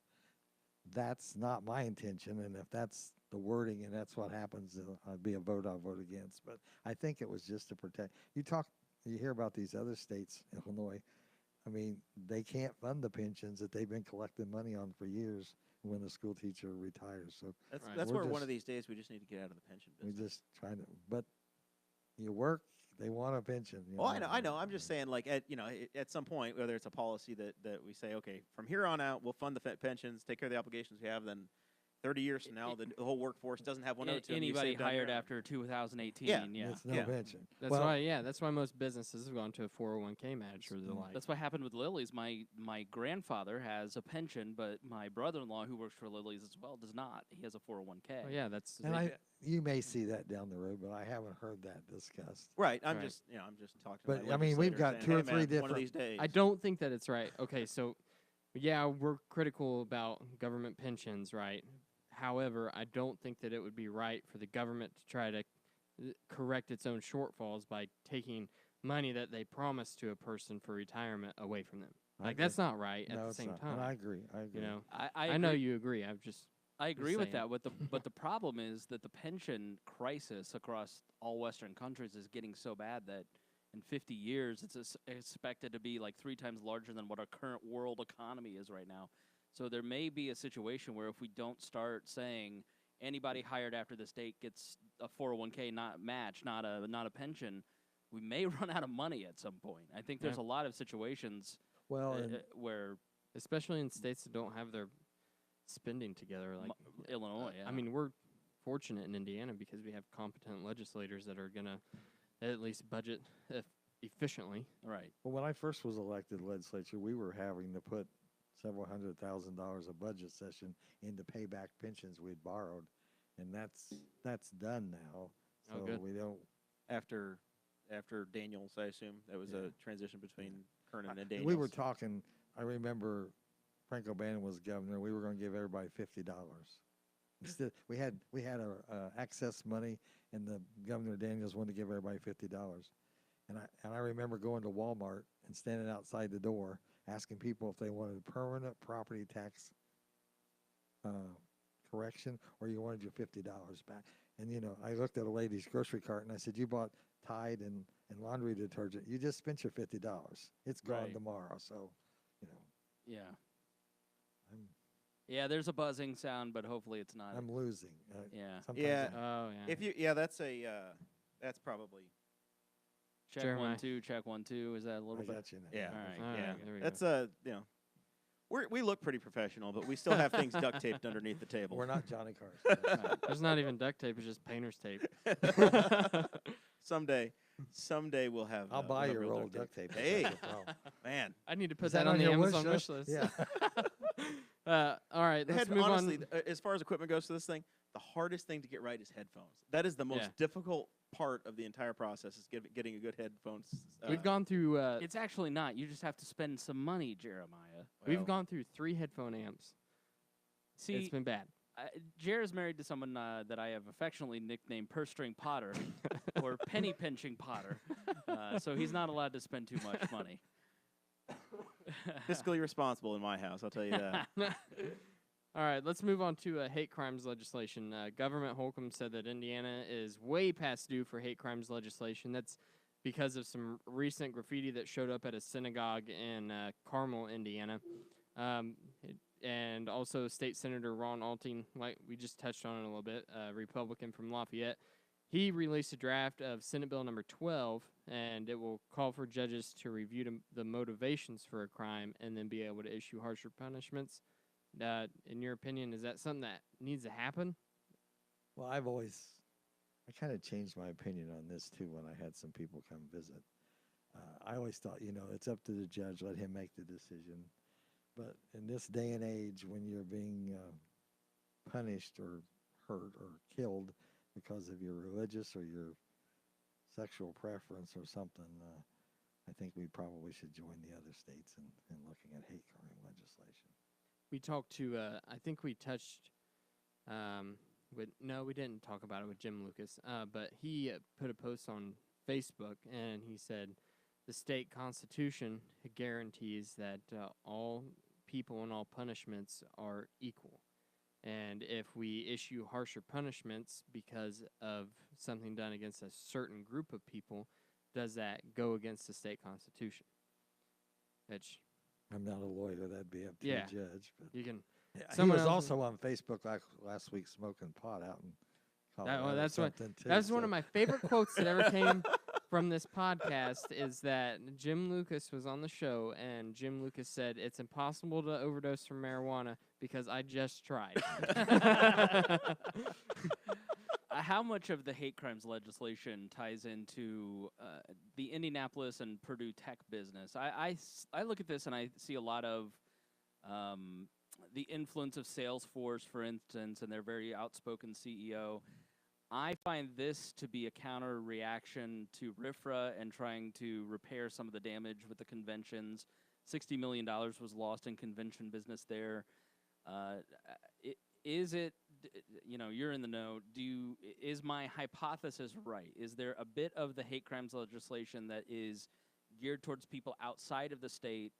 That's not my intention, and if that's the wording and that's what happens, it'll be a vote I'll vote against. But I think it was just to protect. You hear about these other states, Illinois. I mean, they can't fund the pensions that they've been collecting money on for years when the school teacher retires. So that's where one of these days we just need to get out of the pension business. we just trying to, but you work, they want a pension. You Oh, I know. I'm just saying, like, at some point, whether it's a policy that we say, okay, from here on out, we'll fund the pensions, take care of the obligations we have, then 30 years from now, the whole workforce doesn't have one note to them. Anybody hired after 2018, Yeah. It's no pension. That's that's why most businesses have gone to a 401k match or the like. That's what happened with Lily's. My grandfather has a pension, but my brother-in-law, who works for Lily's as well, does not. He has a 401k. Oh, yeah, that's And you may see that down the road, but I haven't heard that discussed. Right. I'm Right. just talking. To But my I mean, we've legislator got saying, two or "Hey, three man, different. One of these days. I don't think that it's right. Okay, so yeah, we're critical about government pensions, right? However, I don't think that it would be right for the government to try to correct its own shortfalls by taking money that they promised to a person for retirement away from them. Like, that's not right at No, the it's same not. time. And I agree. You know, I know agree. you agree. I agree with saying. that. But the problem is that the pension crisis across all Western countries is getting so bad that in 50 years it's expected to be like 3 times larger than what our current world economy is right now. So there may be a situation where if we don't start saying anybody hired after this date gets a 401k not a pension, we may run out of money at some point. I think there's a lot of situations where, especially in states that don't have their spending together, like Illinois. I mean, we're fortunate in Indiana because we have competent legislators that are gonna at least budget efficiently. Right. Well, when I first was elected legislature, we were having to put several $100,000 a budget session in to pay back pensions we'd borrowed, and that's done now. So good. we don't. after Daniels, I assume that was a transition between Kernan and Daniels. We were talking. I remember Frank O'Bannon was governor. We were going to give everybody $50. Instead, we had our excess money, and the Governor Daniels wanted to give everybody $50. And I remember going to Walmart and standing outside the door asking people if they wanted a permanent property tax correction or you wanted your $50 back. And, I looked at a lady's grocery cart and I said, you bought Tide and laundry detergent. You just spent your $50. It's gone Right. tomorrow. So, Yeah. Yeah, there's a buzzing sound, but hopefully it's not. I'm losing. Yeah. Sometimes Yeah. Oh yeah. That's probably Check Jeremiah. 1 2. Check 1 2. Is that a little I bit? got you now. yeah. All right. All Yeah. right, there we That's go. we look pretty professional, but we still have things duct taped underneath the table. We're not Johnny Carson. There's not even duct tape; it's just painter's tape. Someday we'll have. I'll buy we'll have your real roll of duct tape. if Hey. that's the problem. Man, I need to put Is that on the your Amazon wish list. Yeah. All right, let's move honestly, on. as far as equipment goes to this thing, the hardest thing to get right is headphones. That is the most Yeah. difficult part of the entire process is getting a good headphones. We've gone through. It's actually not. You just have to spend some money, Jeremiah. We've well, gone through 3 headphone amps. See, It's been bad. Jer's married to someone that I have affectionately nicknamed Purse String Potter or Penny Pinching Potter. So he's not allowed to spend too much money. fiscally responsible in my house, I'll tell you that. All right, let's move on to hate crimes legislation. Government Holcomb said that Indiana is way past due for hate crimes legislation. That's because of some recent graffiti that showed up at a synagogue in Carmel, Indiana. And also State Senator Ron Alting, like we just touched on it a little bit, Republican from Lafayette. He released a draft of Senate Bill number 12, and it will call for judges to review the motivations for a crime and then be able to issue harsher punishments. In your opinion, is that something that needs to happen? Well, I kind of changed my opinion on this too when I had some people come visit. I always thought, it's up to the judge, let him make the decision. But in this day and age, when you're being punished or hurt or killed because of your religious or your sexual preference or something, I think we probably should join the other states in looking at hate crime legislation. We talked to, I think we touched, no, we didn't talk about it with Jim Lucas, but he put a post on Facebook, and he said the state constitution guarantees that all people and all punishments are equal. And if we issue harsher punishments because of something done against a certain group of people, does that go against the state constitution? Which I'm not a lawyer. That'd be up to Yeah. the judge. But you can. he Someone was else- also on Facebook last week smoking pot out in Colorado. Well, that's what. something too, That's one so- of my favorite quotes that ever came from this podcast. Is that Jim Lucas was on the show, and Jim Lucas said it's impossible to overdose from marijuana because I just tried. How much of the hate crimes legislation ties into the Indianapolis and Purdue tech business? I look at this and I see a lot of the influence of Salesforce, for instance, and their very outspoken CEO. I find this to be a counter reaction to RFRA and trying to repair some of the damage with the conventions. $60 million was lost in convention business there. Is it, you're in the know, is my hypothesis right? Is there a bit of the hate crimes legislation that is geared towards people outside of the state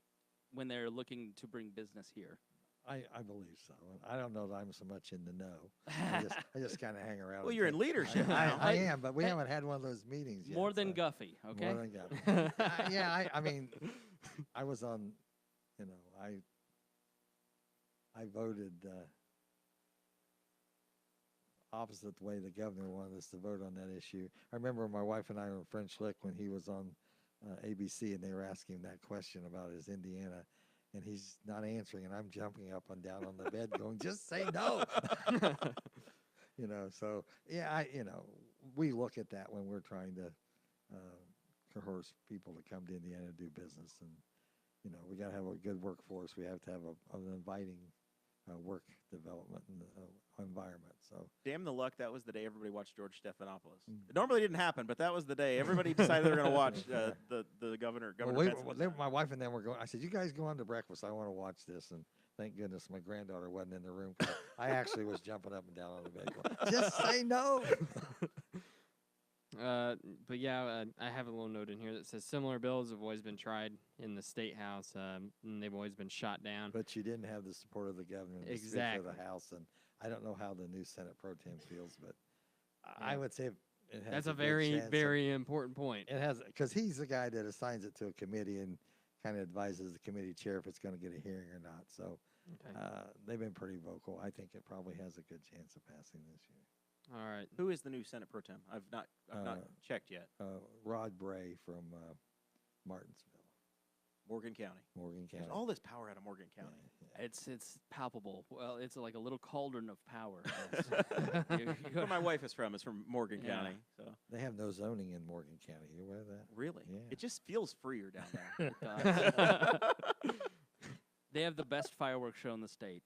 when they're looking to bring business here? I believe so. I don't know that I'm so much in the know. I just kind of hang around. Well, and you're in think- leadership I now. am, but we haven't had one of those meetings yet. More than so- Guffey, okay? More than Guffey. Yeah, I mean, I was on, I voted opposite the way the governor wanted us to vote on that issue. I remember my wife and I were in French Lick when he was on ABC, and they were asking him that question about his Indiana, and he's not answering, and I'm jumping up and down on the bed going, just say no. So, yeah, we look at that when we're trying to coerce people to come to Indiana to do business, and we got to have a good workforce. We have to have an inviting work development and environment. So Damn the luck, that was the day everybody watched George Stephanopoulos. It normally didn't happen, but that was the day everybody decided they were going to watch the governor. my wife and them were going. I said, "You guys go on to breakfast. I want to watch this." And thank goodness my granddaughter wasn't in the room. I actually was jumping up and down on the bed, going, "Just say no." But yeah, I have a little note in here that says similar bills have always been tried in the state house, and they've always been shot down. But you didn't have the support of the governor and the Speaker Exactly. of the House, and I don't know how the new Senate Pro Tem feels, but I would say it has. That's a good very, chance of- very important point. It has, because he's the guy that assigns it to a committee and kind of advises the committee chair if it's going to get a hearing or not. So Okay. they've been pretty vocal. I think it probably has a good chance of passing this year. All right. Who is the new Senate Pro Tem? I've not checked yet. Rod Bray from Martinsville, Morgan County. Morgan County. There's all this power out of Morgan Yeah, County. yeah. It's palpable. Well, it's like a little cauldron of power. Where my wife is from Morgan Yeah. County. So They have no zoning in Morgan County. You aware of that? really, Yeah. it just feels freer down there. They have the best fireworks show in the state.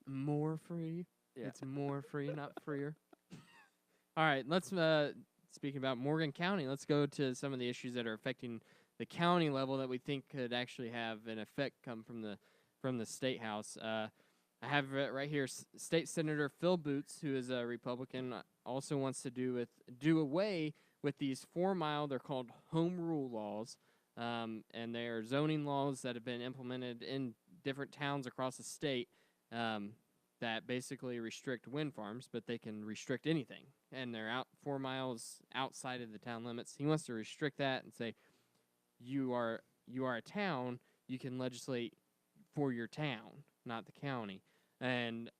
More free. Yeah. It's more free, not freer. All right, let's speaking about Morgan County, let's go to some of the issues that are affecting the county level that we think could actually have an effect come from the state house. I have right here State Senator Phil Boots, who is a Republican, also wants to do away with these 4 mile. They're called home rule laws, and they are zoning laws that have been implemented in different towns across the state. That basically restrict wind farms, but they can restrict anything, and they're out 4 miles outside of the town limits. He wants to restrict that and say, you are a town, you can legislate for your town, not the county. And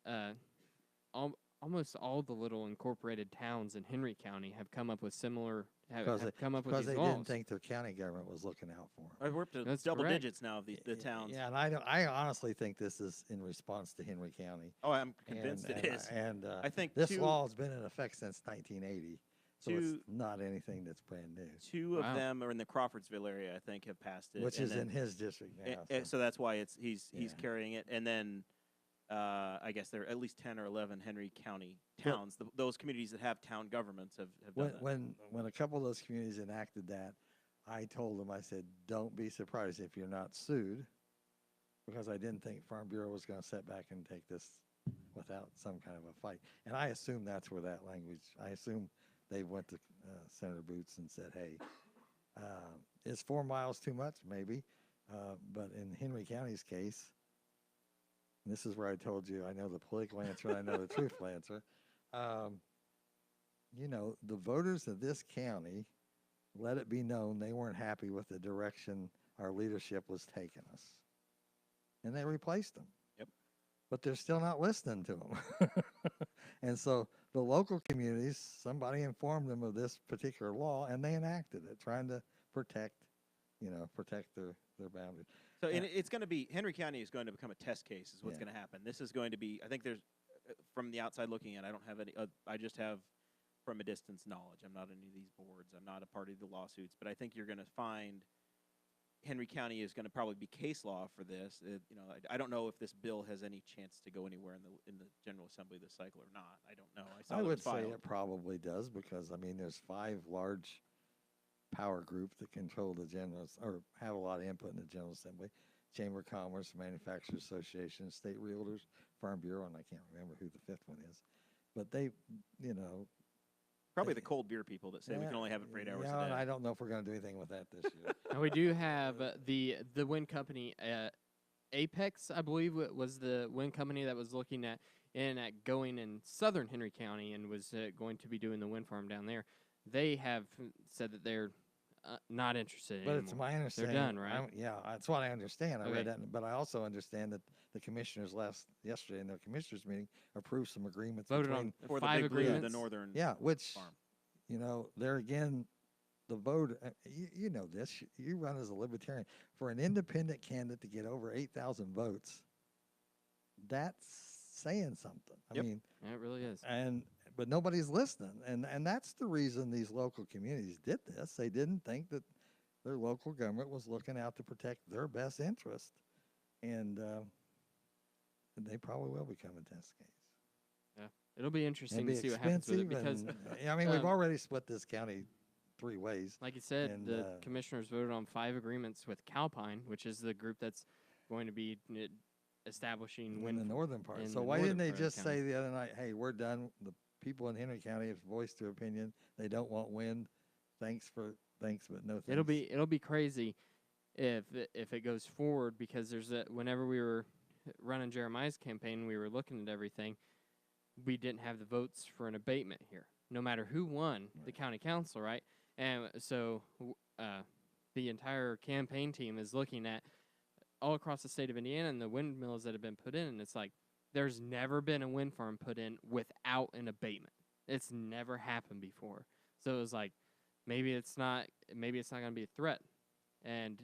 almost all the little incorporated towns in Henry County have come up with similar have come up with because these they laws. didn't think their county government was looking out for them. We're up to That's double correct. digits now of the towns. Yeah, and I honestly think this is in response to Henry County. Oh, I'm convinced it is. And I think this law has been in effect since 1980, so it's two- not anything that's brand new. two of Wow. them are in the Crawfordsville area, I think, have passed it. Which and is then- in his district now. so that's why he's Yeah. carrying it. And then I guess there are at least 10 or 11 Henry County Well- towns. Those communities that have town governments have done that. When a couple of those communities enacted that, I told them, I said, don't be surprised if you're not sued, because I didn't think Farm Bureau was going to sit back and take this without some kind of a fight. And I assume that's where that language, I assume they went to Senator Boots and said, hey, is 4 miles too much? Maybe. But in Henry County's case, and this is where I told you I know the political answer and I know the truthful answer. You know, the voters of this county let it be known they weren't happy with the direction our leadership was taking us. And they replaced them. Yep. But they're still not listening to them. And so the local communities, somebody informed them of this particular law and they enacted it, trying to protect their boundaries. So Yeah. and it's going to be, Henry County is going to become a test case is what's Yeah. going to happen. This is going to be, I think there's, from the outside looking in, I don't have any, I just have from a distance knowledge. I'm not in any of these boards. I'm not a party to the lawsuits, but I think you're going to find Henry County is going to probably be case law for this. I don't know if this bill has any chance to go anywhere in the General Assembly this cycle or not. I don't know. I saw it would was say filed. it probably does, because I mean there's 5 large power groups that control the general or have a lot of input in the General Assembly: Chamber of Commerce, Manufacturers Association, State Realtors, Farm Bureau, and I can't remember who the 5th one is. But they, Probably the cold beer people that say we can only have it for 8 hours yeah, a and day. I don't know if we're going to do anything with that this year. Now we do have the wind company Apex, I believe, was the wind company that was looking at going in southern Henry County and was going to be doing the wind farm down there. They have said that they're not interested But anymore. it's my understanding. done, right? Yeah, that's what I understand. I Okay. read that, but I also understand that the commissioners yesterday in their commissioners meeting approved some agreements Voted between on For the 5 big blue, the agreements. northern yeah, which farm. there again, the vote. You know this. You run as a libertarian. For an independent candidate to get over 8,000 votes, that's saying something. I Yep. mean, Yeah, it really is. but nobody's listening, and that's the reason these local communities did this. They didn't think that their local government was looking out to protect their best interest, and they probably will become a test case. It'll be interesting It'll be to see what happens with it expensive, because, and, I mean, we've um, already split this county 3 ways. like you said, and, the commissioners voted on 5 agreements with Calpine, which is the group that's going to be establishing In wind the northern part. in So the why didn't northern they part of the just say the other night, hey, we're done. The people in Henry County have voiced their opinion. They don't want wind. Thanks, but no thanks. It'll be crazy if it goes forward, because there's whenever we were running Jeremiah's campaign, we were looking at everything. We didn't have the votes for an abatement here, no matter who won the county council, right? And so the entire campaign team is looking at all across the state of Indiana and the windmills that have been put in, and it's like there's never been a wind farm put in without an abatement. It's never happened before. So it was like maybe it's not going to be a threat. And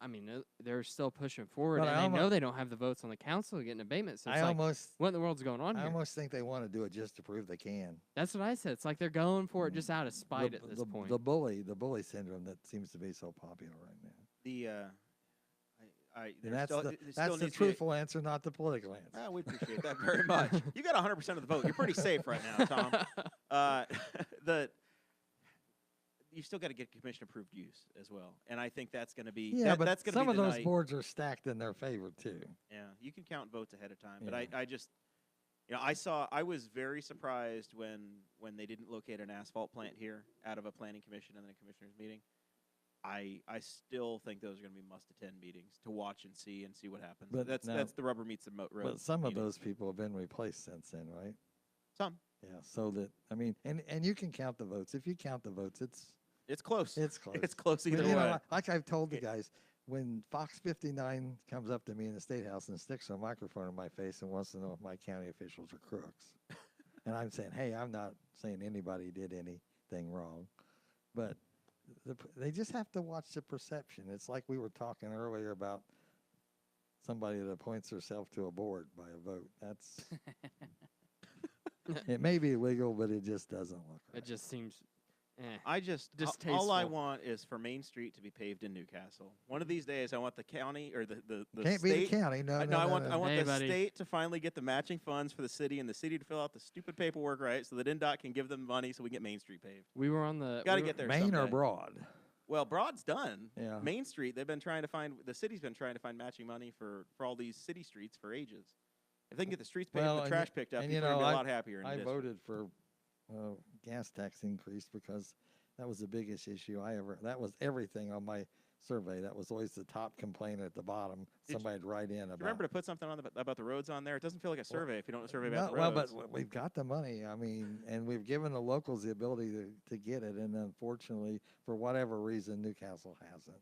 I mean, they're still pushing forward, But and they know they don't have the votes on the council to get an abatement. So it's like, what in the world's going on I here? almost think they want to do it just to prove they can. That's what I said. It's like they're going for it just out of spite at this point. The bully syndrome that seems to be so popular right now. And that's the truthful answer, not the political answer. Well, we appreciate that very much. You got 100% of the vote. You're pretty safe right now, Tom. You still got to get commission-approved use as well, and I think that's going to be but that's going to be some of the those night. boards are stacked in their favor too. Yeah, you can count votes ahead of time, but Yeah. I just, I was very surprised when they didn't locate an asphalt plant here out of a planning commission and then a commissioners meeting. I still think those are going to be must-attend meetings to watch and see what happens. But That's the rubber meets the road. But some of meeting. those people have been replaced since then, right? Some. Yeah. So that and you can count the votes. If you count the votes, It's close. it's close. It's close either But, way. like I've told the guys, when Fox 59 comes up to me in the State House and sticks a microphone in my face and wants to know if my county officials are crooks, and I'm saying, hey, I'm not saying anybody did anything wrong, but they just have to watch the perception. It's like we were talking earlier about somebody that appoints herself to a board by a vote. That's it may be legal, but it just doesn't look right. It just seems. I just all I Distasteful. want is for Main Street to be paved in Newcastle. One of these days, I want the county or the Can't state. be the county. No, No, I want Hey, the buddy. state to finally get the matching funds for the city and the city to fill out the stupid paperwork right, so that NDOT can give them money so we get Main Street paved. We were on the. Got to we were- get there. Maine or someday. Broad. Well, Broad's done. Yeah. Main Street, they've been trying to find. The city's been trying to find matching money for all these city streets for ages. If they can get the streets paved Well, and the and trash y- picked up, and people you are know, gonna be a lot happier. In I the district. voted for gas tax increase because that was the biggest issue that was everything on my survey. That was always the top complaint at the bottom. Did Somebody'd write in about. Remember to put something on about the roads on there. It doesn't feel like a survey if you don't survey about No, the well, roads. but we've got the money. I mean, and we've given the locals the ability to get it. And unfortunately, for whatever reason, Newcastle hasn't.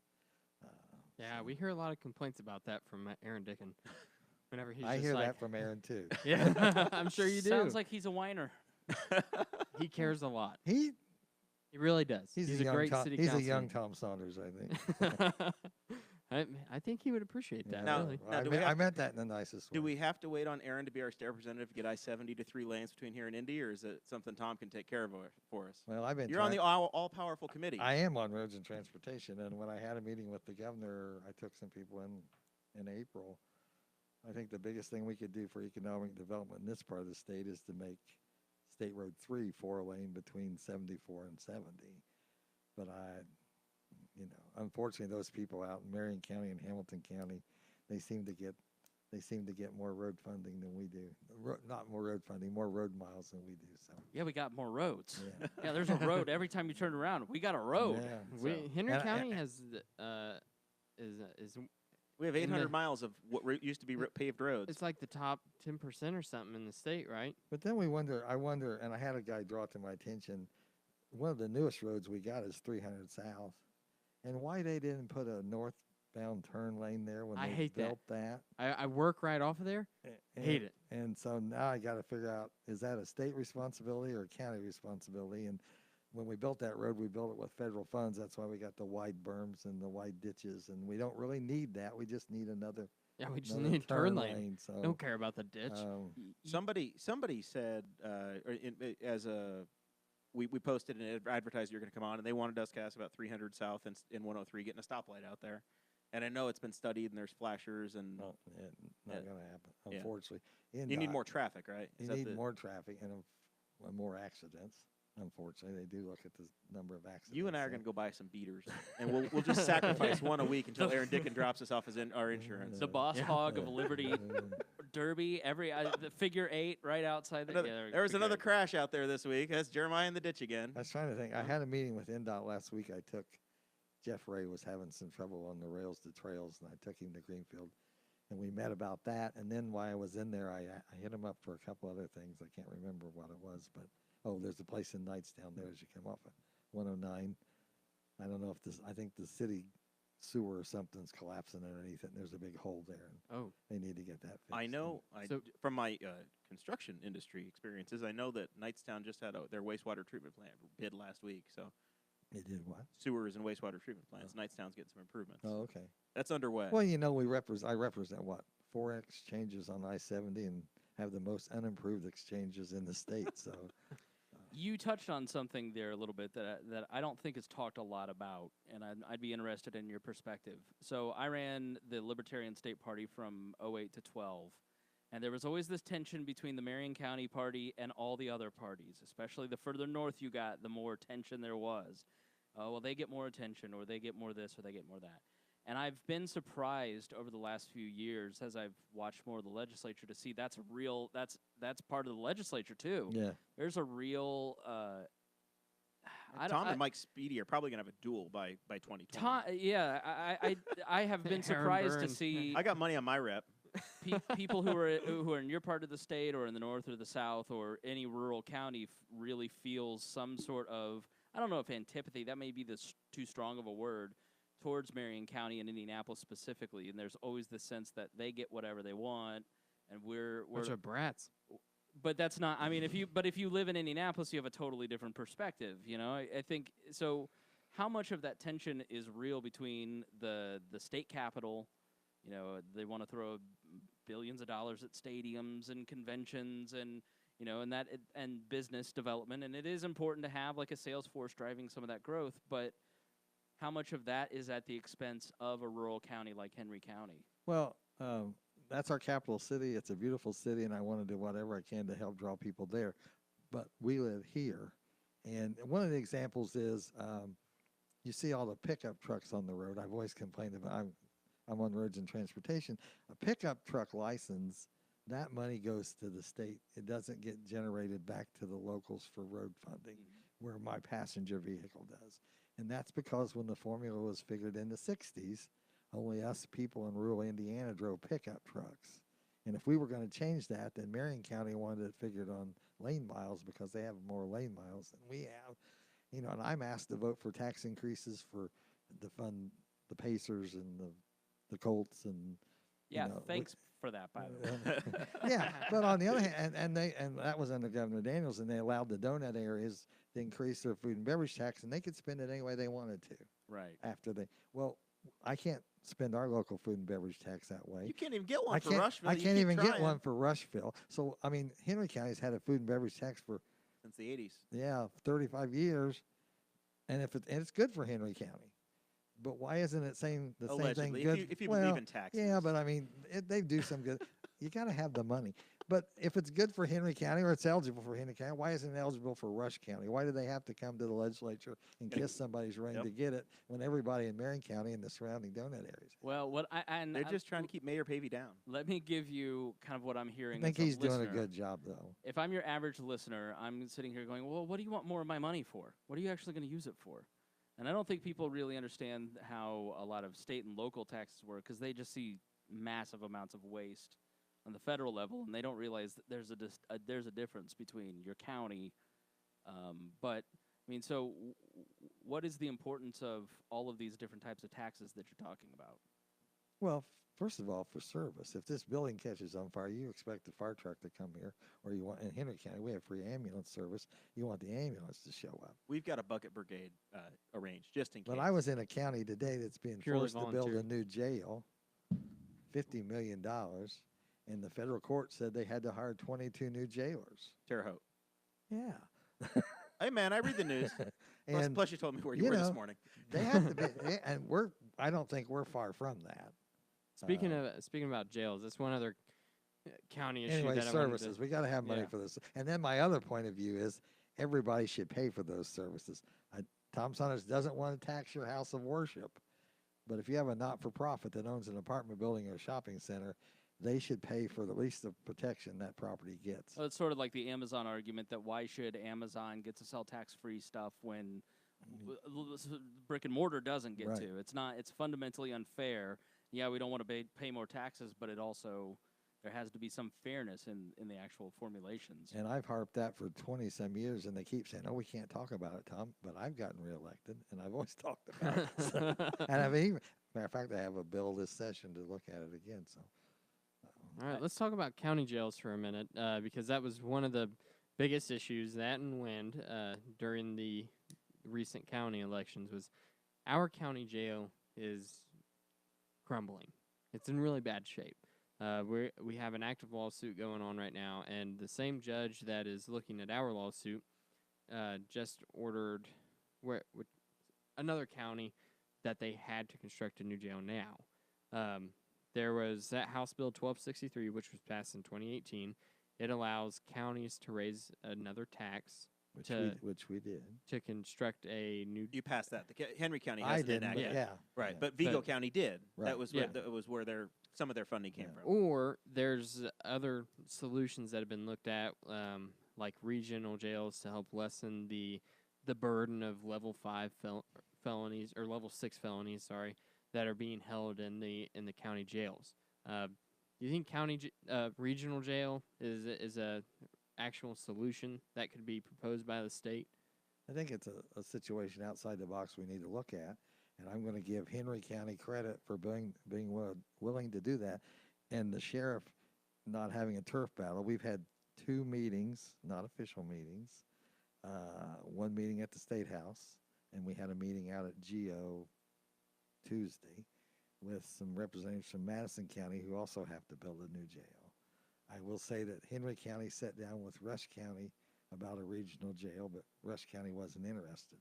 Yeah, we hear a lot of complaints about that from Aaron Dickin. Whenever he's I just hear like, that from Aaron too. Yeah, I'm sure you do. Sounds like he's a whiner. He cares a lot. He He really does. he's a young great Tom, city he's a councilman. young Tom Saunders, I think. I think he would appreciate that. Now- really. now, I, do we I have- meant that in the nicest way. Do we have to wait on Aaron to be our state representative to get I-70 to 3 lanes between here and Indy, or is it something Tom can take care of for us? Well, I've been. You're on trying- the all-powerful committee. I am on roads and transportation, and when I had a meeting with the governor, I took some people in April. I think the biggest thing we could do for economic development in this part of the state is to make State Road 3 4-lane between 74 and 70. But unfortunately, those people out in Marion County and Hamilton County, they seem to get more road funding than we do. Not more road funding, more road miles than we do. So Yeah, we got more roads. yeah. Yeah, there's a road every time you turn around. We got a road. Yeah, so- Henry and- County and- has is We have in 800 the- miles of what used to be paved roads. it's like the top 10% or something in the state, right? But then I wonder, and I had a guy draw it to my attention, one of the newest roads we got is 300 South. And why they didn't put a northbound turn lane there when I they hate that. built that. I work right off of there. Hate it. And so now I got to figure out, is that a state responsibility or a county responsibility? And when we built that road, we built it with federal funds. That's why we got the wide berms and the wide ditches. And we don't really need that. We just need another Yeah, we just another need a turn lane. So, Don't care about the ditch. Somebody said, we posted and advertised you're going to come on, and they wanted us to cast about 300 South and in 103 getting a stoplight out there. And I know it's been studied, and there's flashers, and not Yeah. going to happen, Yeah. unfortunately. you need NDOT more traffic, right? You Is that need the- more traffic and more accidents. Unfortunately, they do look at the number of accidents. You and I are so- going to go buy some beaters, and we'll just sacrifice one a week until Aaron Dickin drops us off our insurance. The boss Yeah. hog of Liberty Derby, the figure 8 right outside the. There was another crash out there this week. That's Jeremiah in the ditch again. I was trying to think. I had a meeting with NDOT last week. Jeff Ray was having some trouble on the rails to trails, and I took him to Greenfield, and we met about that. And then while I was in there, I hit him up for a couple other things. I can't remember what it was, but there's a place in Knights down there as you come off at 109. I don't know if I think the city sewer or something's collapsing underneath it, and there's a big hole there. And Oh. they need to get that fixed. I know So- from my construction industry experiences, I know that Knightstown just had their wastewater treatment plant bid last week. So They did what? sewers and wastewater treatment plants. Knightstown's getting some improvements. Oh, okay. That's underway. Well, I represent what? 4 exchanges on I-70 and have the most unimproved exchanges in the state. So You touched on something there a little bit that I don't think is talked a lot about, and I'd be interested in your perspective. So I ran the Libertarian State Party from '08 to 12, and there was always this tension between the Marion County Party and all the other parties, especially the further north you got, the more tension there was. Oh, well, they get more attention, or they get more this, or they get more that. And I've been surprised over the last few years as I've watched more of the legislature to see that's part of the legislature too. Yeah. There's a real Tom and Mike Speedy are probably gonna have a duel by 2020. I have been surprised to see I got money on my rep. people who are in your part of the state or in the north or the south or any rural county really feels some sort of, I don't know if antipathy, that may be too strong of a word, towards Marion County and Indianapolis specifically, and there's always this sense that they get whatever they want, and we're Bunch of brats. But that's not. I mean, if you live in Indianapolis, you have a totally different perspective. You know, I think so. How much of that tension is real between the state capitol? You know, they want to throw billions of dollars at stadiums and conventions, and you know, and business development, and it is important to have like a sales force driving some of that growth, but how much of that is at the expense of a rural county like Henry County? Well, that's our capital city. It's a beautiful city, and I want to do whatever I can to help draw people there. But we live here, and one of the examples is you see all the pickup trucks on the road. I've always complained about. I'm on roads and transportation. A pickup truck license, that money goes to the state. It doesn't get generated back to the locals for road funding, where my passenger vehicle does. And that's because when the formula was figured in the 60s, only us people in rural Indiana drove pickup trucks. And if we were going to change that, then Marion County wanted it figured on lane miles because they have more lane miles than we have. You know, and I'm asked to vote for tax increases to fund the Pacers and the Colts and yeah, you know, thanks for that, by the way. Yeah, but on the other hand, and that was under Governor Daniels, and they allowed the donut areas to increase their food and beverage tax, and they could spend it any way they wanted to. Right. Well, I can't spend our local food and beverage tax that way. You can't even get one for Rushville. I can't even get one for Rushville. So, I mean, Henry County's had a food and beverage tax for since the 80s. Yeah, 35 years, and it's good for Henry County. But why isn't it saying the Allegedly, same thing good? If you believe in taxes. Yeah, but I mean, they do some good. You got to have the money. But if it's good for Henry County or it's eligible for Henry County, why isn't it eligible for Rush County? Why do they have to come to the legislature and kiss somebody's ring to get it when everybody in Marion County and the surrounding donut areas? Well, they're just trying to keep Mayor Pavey down. Let me give you kind of what I'm hearing. I think as he's a listener. doing a good job, though. If I'm your average listener, I'm sitting here going, well, what do you want more of my money for? What are you actually going to use it for? And I don't think people really understand how a lot of state and local taxes work because they just see massive amounts of waste on the federal level, and they don't realize that there's a difference between your county. But I mean, so what is the importance of all of these different types of taxes that you're talking about? Well, first of all, for service. If this building catches on fire, you expect the fire truck to come here, or you want in Henry County we have free ambulance service. You want the ambulance to show up. We've got a bucket brigade arranged just in case. But I was in a county today that's being Purely forced to build a new jail, $50 million, and the federal court said they had to hire 22 new jailers. Terre Haute. Yeah. Hey man, I read the news. And plus you told me where you were this morning. They have to be, and I don't think we're far from that. Speaking about jails, that's one other county issue Anyway, that services. We got to have money yeah. for this. And then my other point of view is everybody should pay for those services. Tom Saunders doesn't want to tax your house of worship, but if you have a not-for-profit that owns an apartment building or a shopping center, they should pay for at least the protection that property gets. So it's sort of like the Amazon argument that why should Amazon get to sell tax-free stuff when brick and mortar doesn't get to? It's fundamentally unfair. Yeah, we don't want to pay more taxes, but there has to be some fairness in the actual formulations. And I've harped that for 20-some years, and they keep saying, oh, we can't talk about it, Tom. But I've gotten reelected, and I've always talked about it. So, and matter of fact, I have a bill this session to look at it again. So, All right, let's talk about county jails for a minute, because that was one of the biggest issues, that and wind, during the recent county elections, was our county jail is crumbling. It's in really bad shape. We have an active lawsuit going on right now, and the same judge that is looking at our lawsuit just ordered another county that they had to construct a new jail now. There was that House Bill 1263, which was passed in 2018. It allows counties to raise another tax Which we did. to construct a new. You passed that. Henry County I hasn't didn't, enacted but it. yeah. Right, yeah. but Vigo But- County did. Right. That was Yeah. where some of their funding came Yeah. from. Or there's other solutions that have been looked at, like regional jails to help lessen the burden of level 5 felonies or level 6 felonies, that are being held in the county jails. Do you think regional jail is a actual solution that could be proposed by the state? I think it's a situation outside the box we need to look at, and I'm going to give Henry County credit for being willing to do that. And the sheriff not having a turf battle. We've had 2 meetings, not official meetings. One meeting at the State House, and we had a meeting out at GO Tuesday with some representatives from Madison County who also have to build a new jail. I will say that Henry County sat down with Rush County about a regional jail, but Rush County wasn't interested.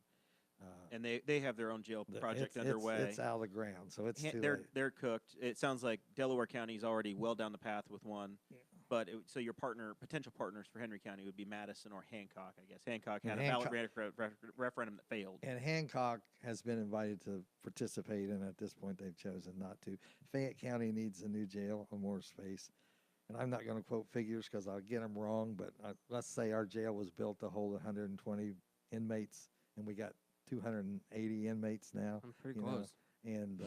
And they have their own jail project underway. It's out of the ground, so it's too late. They're cooked. It sounds like Delaware County's already well down the path with one. Yeah. But so your potential partners for Henry County would be Madison or Hancock, I guess. Hancock had And a ballot referendum that failed. And Hancock has been invited to participate, and at this point they've chosen not to. Fayette County needs a new jail, or more space. And I'm not going to quote figures because I'll get them wrong, but let's say our jail was built to hold 120 inmates, and we got 280 inmates now. I'm pretty you know, close. and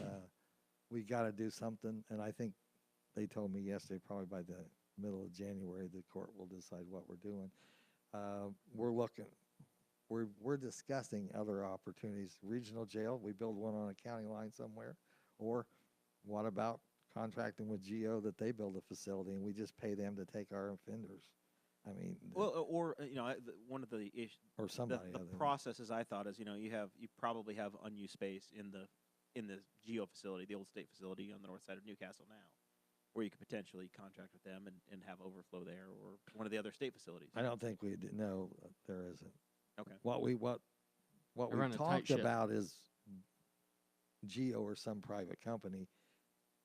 we got to do something. And I think they told me yesterday, probably by the middle of January, the court will decide what we're doing. We're discussing other opportunities. Regional jail, we build one on a county line somewhere, or what about contracting with GO that they build a facility and we just pay them to take our offenders? I mean, Well, or one of the issues, or somebody. the other than- processes I thought is, you probably have unused space in the GO facility, the old state facility on the north side of Newcastle now, where you could potentially contract with them and have overflow there, or one of the other state facilities. I don't think no, there isn't. Okay. What we Run a tight talked ship. about is GO or some private company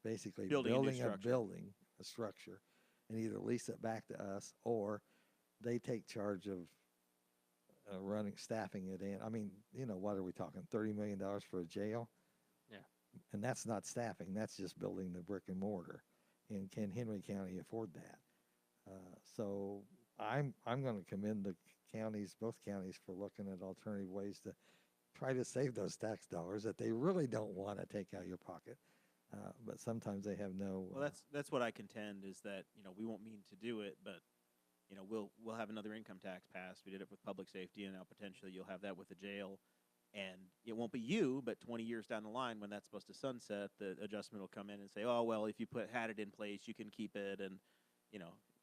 basically Building a new building structure. a structure, and either lease it back to us or they take charge of staffing it in. I mean, what are we talking? $30 million for a jail? Yeah. And that's not staffing. That's just building the brick and mortar. And can Henry County afford that? So I'm going to commend the counties, both counties, for looking at alternative ways to try to save those tax dollars that they really don't want to take out of your pocket. But sometimes they have no. Well, that's what I contend is that we won't mean to do it, but we'll have another income tax passed. We did it with public safety, and now potentially you'll have that with the jail. And it won't be you, but 20 years down the line, when that's supposed to sunset, the adjustment will come in and say, oh well, if you had it in place, you can keep it, and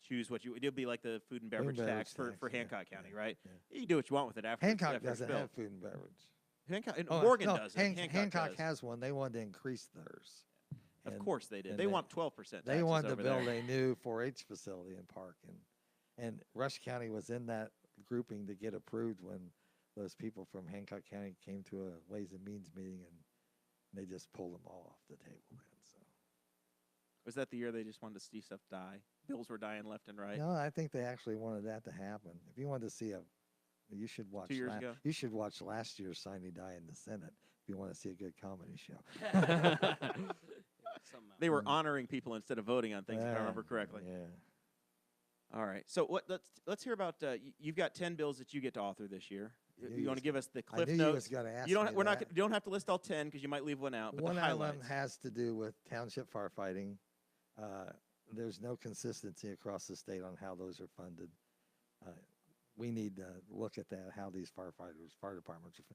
choose what you. It'll be like the food and beverage tax for yeah, Hancock County, yeah, right? yeah. You do what you want with it after. Hancock after it's doesn't built. have food and beverage. Hancock, Oh, Morgan no, does. Hancock does. has one. They wanted to increase theirs. Of And- course they did. and They want 12%. They wanted to over build there. a new 4-H facility in Park, and Rush County was in that grouping to get approved when those people from Hancock County came to a Ways and Means meeting, and they just pulled them all off the table then. So Was that the year they just wanted to see stuff die? Bills were dying left and right. no, I think they actually wanted that to happen. If you wanted to see you should watch. 2 years ago? You should watch last year's Signy Die in the Senate if you want to see a good comedy show. They were honoring people instead of voting on things, if I Yeah, remember correctly. Yeah. All right. So let's hear about. You've got 10 bills that you get to author this year. I knew You you want to was- give us the I cliff knew you was notes? going to ask You don't. me We're not. that. You don't have to list all 10 because you might leave one out. But One the of them highlights. has to do with township firefighting. There's no consistency across the state on how those are funded. We need to look at that, how these fire departments are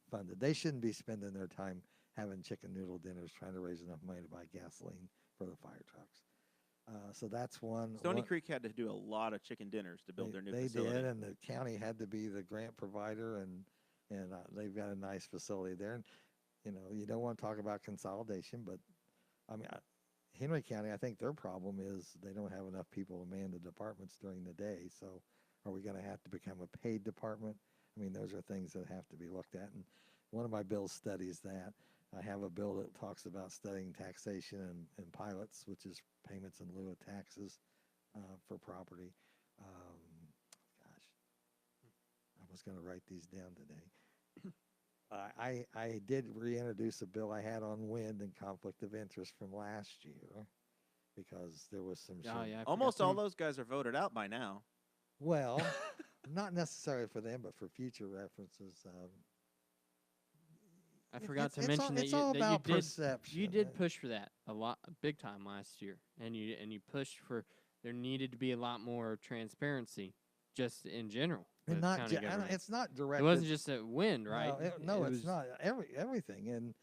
funded. They shouldn't be spending their time having chicken noodle dinners trying to raise enough money to buy gasoline for the fire trucks. So that's one. Stony one- Creek had to do a lot of chicken dinners to build their new they facility. did, and the county had to be the grant provider, and they've got a nice facility there. And you don't want to talk about consolidation, but I mean, Henry County, I think their problem is they don't have enough people to man the departments during the day. So, are we going to have to become a paid department? I mean, those are things that have to be looked at. And one of my bills studies that. I have a bill that talks about studying taxation and pilots, which is payments in lieu of taxes for property. Gosh, I was going to write these down today. I did reintroduce a bill I had on wind and conflict of interest from last year because there was some. Oh, yeah, I Almost forgot all to- those guys are voted out by now. Well, not necessarily for them, but for future references. I forgot to it's mention all, that it's you all that about you did perception. you did push for that a lot, big time last year, and you pushed for there needed to be a lot more transparency, just in general. And with not county ju- I don't- government. it's not It directed. wasn't just a wind, right? No, It it's was- not. Everything. And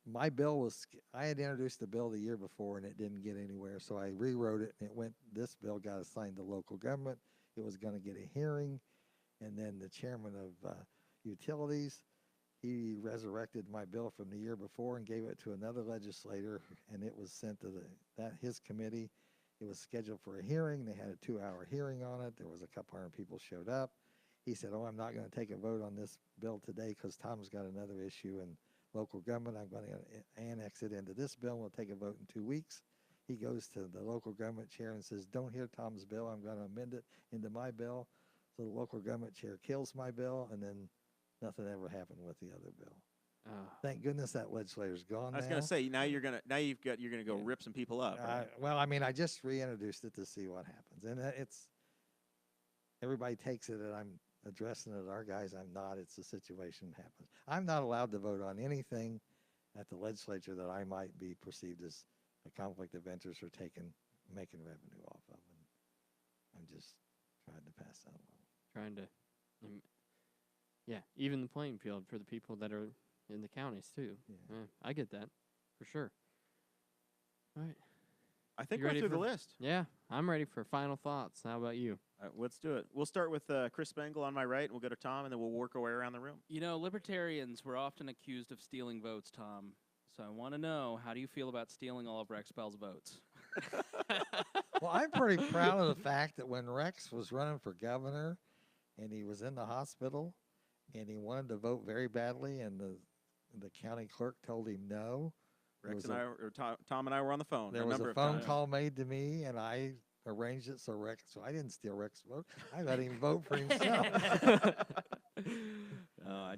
my bill was. I had introduced the bill the year before, and it didn't get anywhere. So I rewrote it, and it went. This bill got assigned to local government. It was going to get a hearing, and then the chairman of utilities, he resurrected my bill from the year before and gave it to another legislator, and it was sent to his committee. It was scheduled for a hearing. They had a 2-hour hearing on it. There was a couple hundred people showed up. He said, "Oh, I'm not going to take a vote on this bill today because Tom's got another issue in local government. I'm going to annex it into this bill. We'll take a vote in 2 weeks." He goes to the local government chair and says, "Don't hear Tom's bill. I'm going to amend it into my bill." So the local government chair kills my bill, and then nothing ever happened with the other bill. Oh. Thank goodness that legislator's gone I was now. going to say you're gonna go rip some people up. Right? Well, I mean, I just reintroduced it to see what happens, and it's everybody takes it, and I'm addressing it. Our guys, I'm not. It's a situation that happens. I'm not allowed to vote on anything at the legislature that I might be perceived as a conflict of interest or making revenue off of, and I'm just trying to pass that along. Trying to, even the playing field for the people that are in the counties too. Yeah. I get that for sure. All right. I think You we're ready through the for- list. Yeah, I'm ready for final thoughts. How about you? All right, let's do it. We'll start with Chris Spangle on my right, and we'll go to Tom, and then we'll work our way around the room. You know, libertarians were often accused of stealing votes, Tom. So I want to know, how do you feel about stealing all of Rex Bell's votes? Well, I'm pretty proud of the fact that when Rex was running for governor and he was in the hospital and he wanted to vote very badly, and the county clerk told him no. Rex and Tom and I were on the phone. There a was number a of phone times. call made to me, and I arranged it so I didn't steal Rex's vote. I let him vote for himself.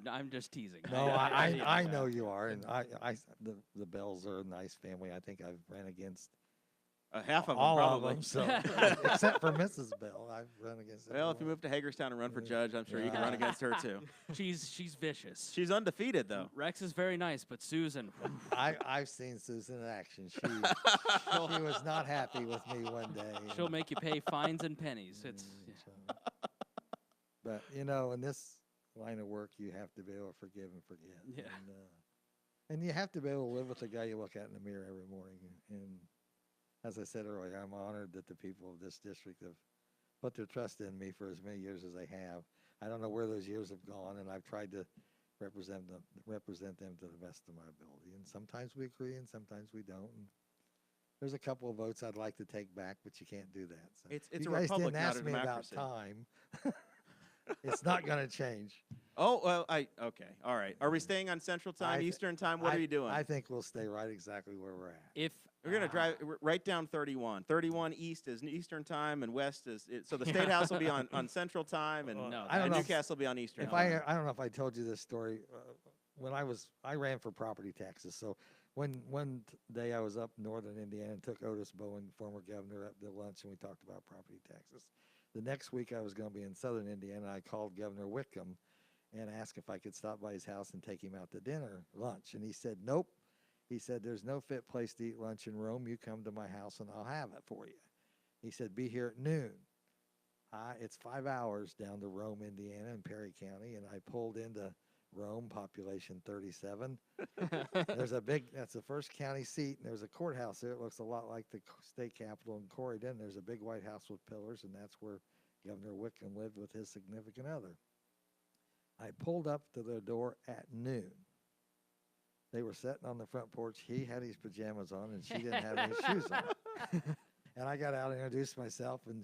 I'm just teasing. No, I know you are, and the Bells are a nice family. I think I've ran against Half of them, all probably. of them, so except for Mrs. Bell, I've run against. Well, if you everyone. move to Hagerstown and run for judge, I'm sure you can run against her too. She's vicious. She's undefeated, though. Rex is very nice, but Susan, I've seen Susan in action. She was not happy with me one day. she'll make you pay fines and pennies. It's So- but in this line of work, you have to be able to forgive and forget. Yeah. And you have to be able to live with the guy you look at in the mirror every morning. And as I said earlier, I'm honored that the people of this district have put their trust in me for as many years as they have. I don't know where those years have gone, and I've tried to represent them to the best of my ability. And sometimes we agree, and sometimes we don't. And there's a couple of votes I'd like to take back, but you can't do that. So It's you a guys republic, didn't not ask a me about democracy. time. It's not going to change. Oh, well, okay. All right. Are we staying on Central Time, Eastern Time? What are you doing? I think we'll stay right exactly where we're at. if We're going to drive right down 31. 31 East is Eastern Time, and West is so the State House will be on Central Time, and, No, I don't and know Newcastle will be on Eastern If Time. I don't know if I told you this story. When I ran for property taxes. So one day I was up in northern Indiana and took Otis Bowen, former governor, up to lunch, and we talked about property taxes. The next week I was going to be in southern Indiana. I called Governor Whitcomb and asked if I could stop by his house and take him out to lunch. And he said, nope. He said, there's no fit place to eat lunch in Rome. You come to my house and I'll have it for you. He said, be here at noon. It's 5 hours down to Rome, Indiana in Perry County. And I pulled into Rome, population 37. That's the first county seat. And there's a courthouse there. It looks a lot like the state capitol in Corydon. There's a big white house with pillars, and that's where Governor Whitcomb lived with his significant other. I pulled up to their door at noon. They were sitting on the front porch. He had his pajamas on, and she didn't have any shoes on. And I got out and introduced myself, and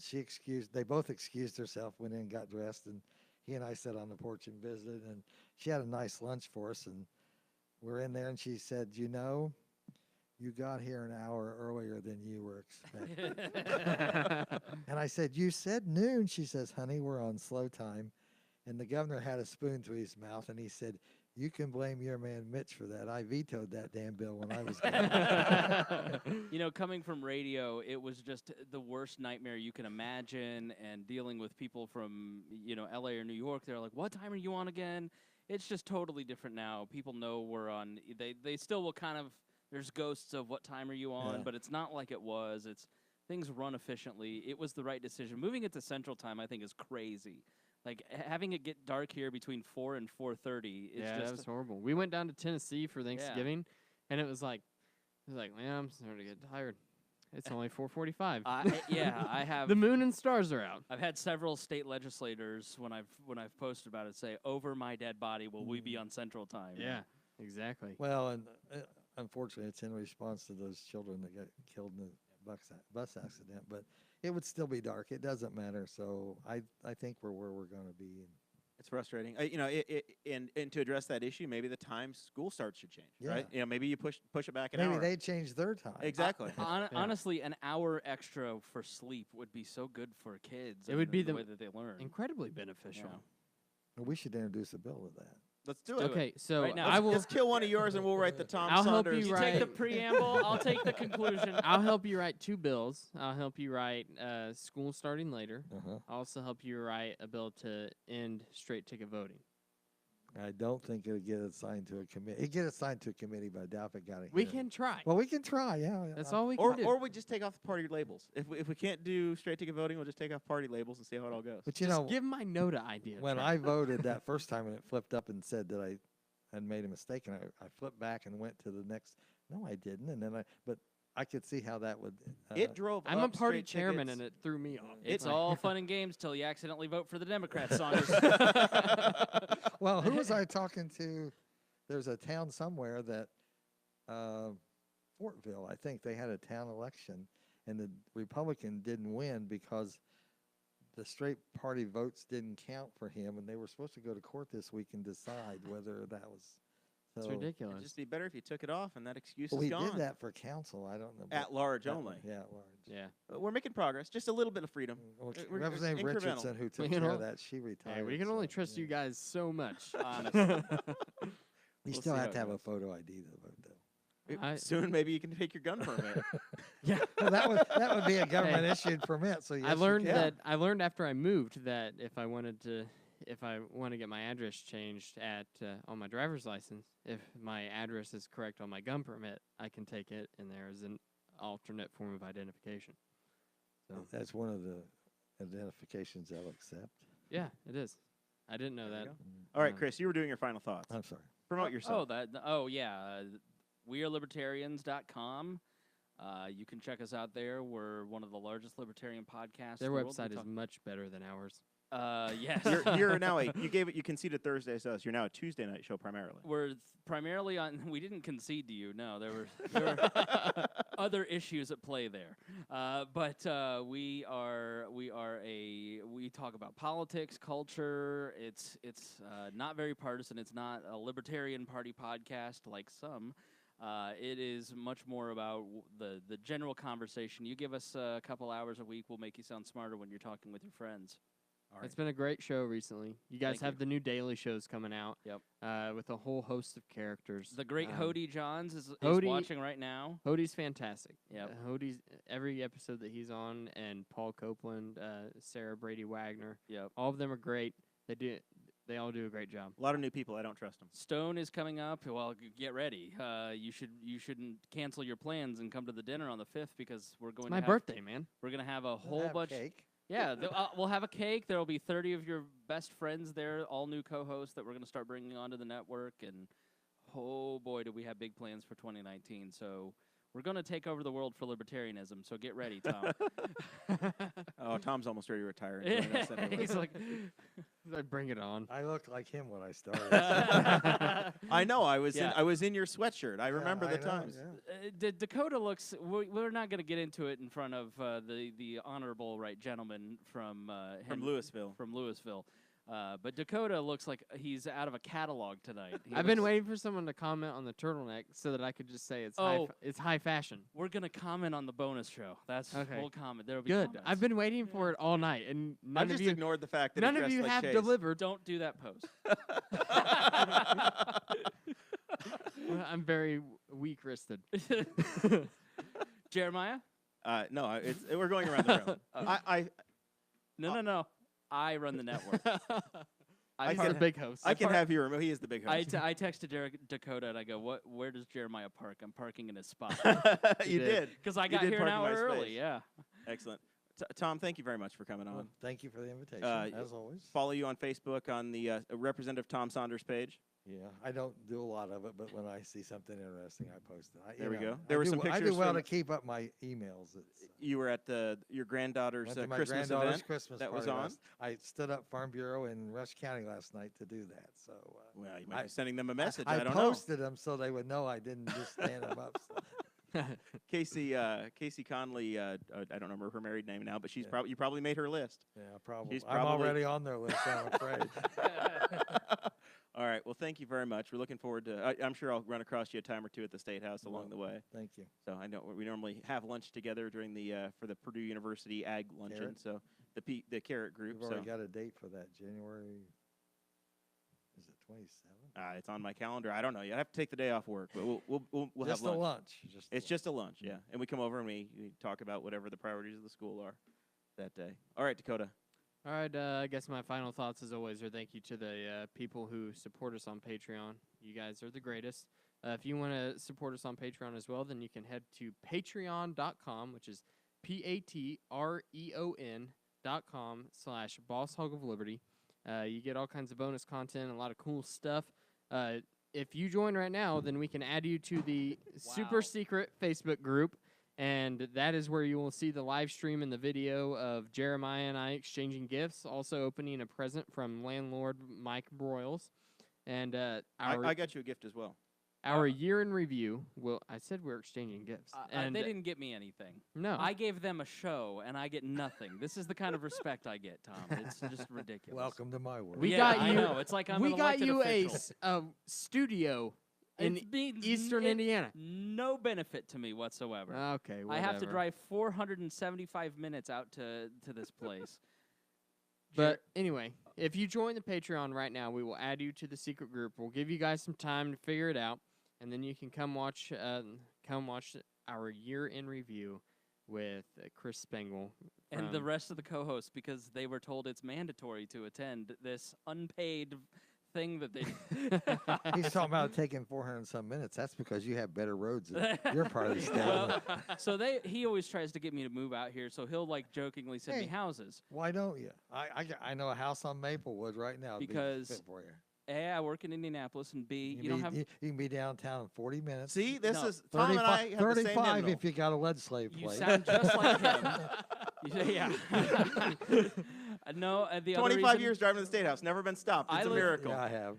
they both excused herself, went in, got dressed, and he and I sat on the porch and visited, and she had a nice lunch for us, and we're in there, and she said, you know, you got here an hour earlier than you were expecting. And I said, you said noon. She says, honey, we're on slow time. And the governor had a spoon to his mouth, and he said, you can blame your man Mitch for that. I vetoed that damn bill when I was governor. You know, coming from radio, it was just the worst nightmare you can imagine, and dealing with people from, you know, LA or New York, they're like, what time are you on again? It's just totally different now. People know we're on, they still will kind of, there's ghosts of what time are you on, but it's not like it was. It's things run efficiently. It was the right decision. Moving it to Central Time, I think, is crazy. Like, having it get dark here between 4 and 4:30 is Yeah, just... that was horrible. We went down to Tennessee for Thanksgiving, and it was like, man, I'm starting to get tired. It's only 4:45. I have... The moon and stars are out. I've had several state legislators, when I've posted about it, say, over my dead body, will we be on Central Time? Yeah, exactly. Well, and unfortunately, it's in response to those children that got killed in the bus accident, but it would still be dark. It doesn't matter. So I think we're where we're going to be. It's frustrating. You know, and to address that issue, maybe the time school starts should change, Yeah. right? You know, maybe you push it back an Maybe hour. they change their time. Exactly. Honestly, an hour extra for sleep would be so good for kids. It would be the the way that they learn. Incredibly beneficial. Yeah. We should introduce a bill to that. Let's do it. Okay, so Right now, I will. Let's kill one of yours, and we'll write the Tom I'll help Saunders. you You take the Right. preamble, I'll take the conclusion. I'll help you write 2 bills. I'll help you write school starting later. Uh-huh. I'll also help you write a bill to end straight ticket voting. I don't think it'll get assigned to a committee. It get assigned to a committee, but I doubt if it got it. We here. can try. Well, we can try. Yeah. That's all we can do. Or we just take off the party labels. If we can't do straight ticket voting, we'll just take off party labels and see how it all goes. But you Just know, give my NOTA idea. when try. I voted that first time and it flipped up and said that I had made a mistake, and I flipped back and went to the next. No, I didn't. And then but I could see how that would. It drove. I'm a up party straight chairman, tickets. and it threw me off. It's all fun and games till you accidentally vote for the Democrats, Saunders. Well, who was I talking to? There's a town somewhere that Fortville, I think they had a town election, and the Republican didn't win because the straight party votes didn't count for him, and they were supposed to go to court this week and decide whether that was. So It's ridiculous. It'd just be better if you took it off, and that excuse Well, is we gone. did that for council. I don't know. At large that only. one, yeah, at large. Yeah. But we're making progress. Just a little bit of freedom. Well, We're Representative incremental. Richardson, who took You care know, of that, she retired. Hey, we can only so, trust yeah. you guys so much. Honestly. You We'll still see have how to it have a goes. photo ID to vote, though. Soon, maybe you can take your gun permit. Yeah. Well, that would be a government issued permit. So yes, I learned you can. I learned after I moved that if I want to get my address changed on my driver's license, if my address is correct on my gun permit, I can take it in there as an alternate form of identification. So That's one of the identifications they'll accept. yeah, it is. I didn't know There you that. go. All right, No. Chris, you were doing your final thoughts. I'm sorry. Promote yourself. Yeah. WeAreLibertarians.com. You can check us out there. We're one of the largest libertarian podcasts. Their in the world. website We is much better than ours. yes. You're now you conceded Thursdays to us. You're now a Tuesday night show primarily. We're primarily on. We didn't concede to you. No, there were other issues at play there. But we talk about politics, culture. It's not very partisan. It's not a Libertarian Party podcast like some. It is much more about the general conversation. You give us a couple hours a week, we'll make you sound smarter when you're talking with your friends. All It's been a great show recently. You guys Thank have you. the new daily shows coming out. Yep. With a whole host of characters. The great Hody Johns is Hody- watching right now. Hody's fantastic. Yep. Hody's every episode that he's on, and Paul Copeland, Sarah Brady Wagner, Yep. all of them are great. They all do a great job. A lot of new people. I don't trust them. Stone is coming up. Well, get ready. You shouldn't cancel your plans and come to the dinner on the 5th because we're going It's my to have, birthday, man. We're going to have a We'll whole have bunch. cake. Yeah, we'll have a cake. There will be 30 of your best friends there, all new co-hosts that we're going to start bringing onto the network. And oh boy, do we have big plans for 2019. So We're going to take over the world for libertarianism, so get ready, Tom. Oh, Tom's almost ready to retire. And join us anyway. He's like, bring it on. I looked like him when I started. I know. I was Yeah. I was in your sweatshirt. I remember the know, times. yeah. Dakota looks. We're not going to get into it in front of the honorable right gentleman from Louisville. From Louisville. But Dakota looks like he's out of a catalog tonight. I've been waiting for someone to comment on the turtleneck so that I could just say it's it's high fashion. We're gonna comment on the bonus show. That's Okay. we'll comment. There'll be Good. comments. I've been waiting for it all night, and I none just of you, ignored the fact that none he of dressed you like have Chase. delivered. Don't do that pose. I'm very weak-wristed. Jeremiah? No, we're going around the room. No. I run the network. He's the big host. I can have you removed. He is the big I host. texted Dakota and I go, where does Jeremiah park? I'm parking in his spot. You did. Because I You got did here park an in hour my early, space. yeah. Excellent. Tom, thank you very much for coming on. Well, thank you for the invitation, as always. Follow you on Facebook on the Representative Tom Saunders page. Yeah, I don't do a lot of it, but when I see something interesting, I post it. There we go. There were some I do pictures well from- to keep up my emails. You were at your granddaughter's Went to my Christmas granddaughter's event. Christmas that was party on? I stood up Farm Bureau in Rush County last night to do that. So Well, you might be sending them a message. I don't posted them so they would know I didn't just stand them up. know. Casey Conley. I don't remember her married name now, but she's Yeah. you probably made her list. Yeah, probably. She's I'm probably- already on their list, I'm afraid. All right. Well, thank you very much. We're looking forward to. I'm sure I'll run across you a time or two at the State House along the way. Thank you. So I know we normally have lunch together during the for the Purdue University Ag Luncheon. Carrot? So the Carrot Group. We've So already got a date for that, January, is it 27th? it's on my calendar. I don't know yet. I have to take the day off work, but we'll Just have a lunch. lunch. It's just a lunch, yeah. And we come over and we talk about whatever the priorities of the school are that day. All right, Dakota. All right, I guess my final thoughts, as always, are thank you to the people who support us on Patreon. You guys are the greatest. If you want to support us on Patreon as well, then you can head to patreon.com, which is patreon.com/BossHogOfLiberty. You get all kinds of bonus content, a lot of cool stuff. If you join right now, then we can add you to the super secret Facebook group. And that is where you will see the live stream and the video of Jeremiah and I exchanging gifts, also opening a present from landlord Mike Broyles. And I got you a gift as well. our year in review I said we're exchanging gifts. And they didn't get me anything. No. I gave them a show, and I get nothing. This is the kind of respect I get, Tom. It's just ridiculous. Welcome to my world. We Yeah, got I you. know. It's like I'm we an got elected you official. a studio in It means Eastern Indiana. No benefit to me whatsoever. Okay, I have to whatever. drive 475 minutes out to this place. But anyway, if you join the Patreon right now, we will add you to the secret group. We'll give you guys some time to figure it out, and then you can come watch our year in review with Chris Spangle And the from- rest of the co-hosts, because they were told it's mandatory to attend this unpaid thing that they. He's talking about taking 400 and some minutes. That's because you have better roads than your part of the state. Well, so he always tries to get me to move out here, so he'll like jokingly send me Hey. houses. Why don't you? I know a house on Maplewood right now. that'd be Because fit for you. A, I work in Indianapolis, and B, you can don't have. you can be downtown in 40 minutes. See, this No. is Tom and I have the same 35 hymnal. if you got a lead slave You plate. sound just like him. Yeah. No, the other 25 reason, years driving to the State House, never been stopped. It's I a live- miracle. Yeah, I have.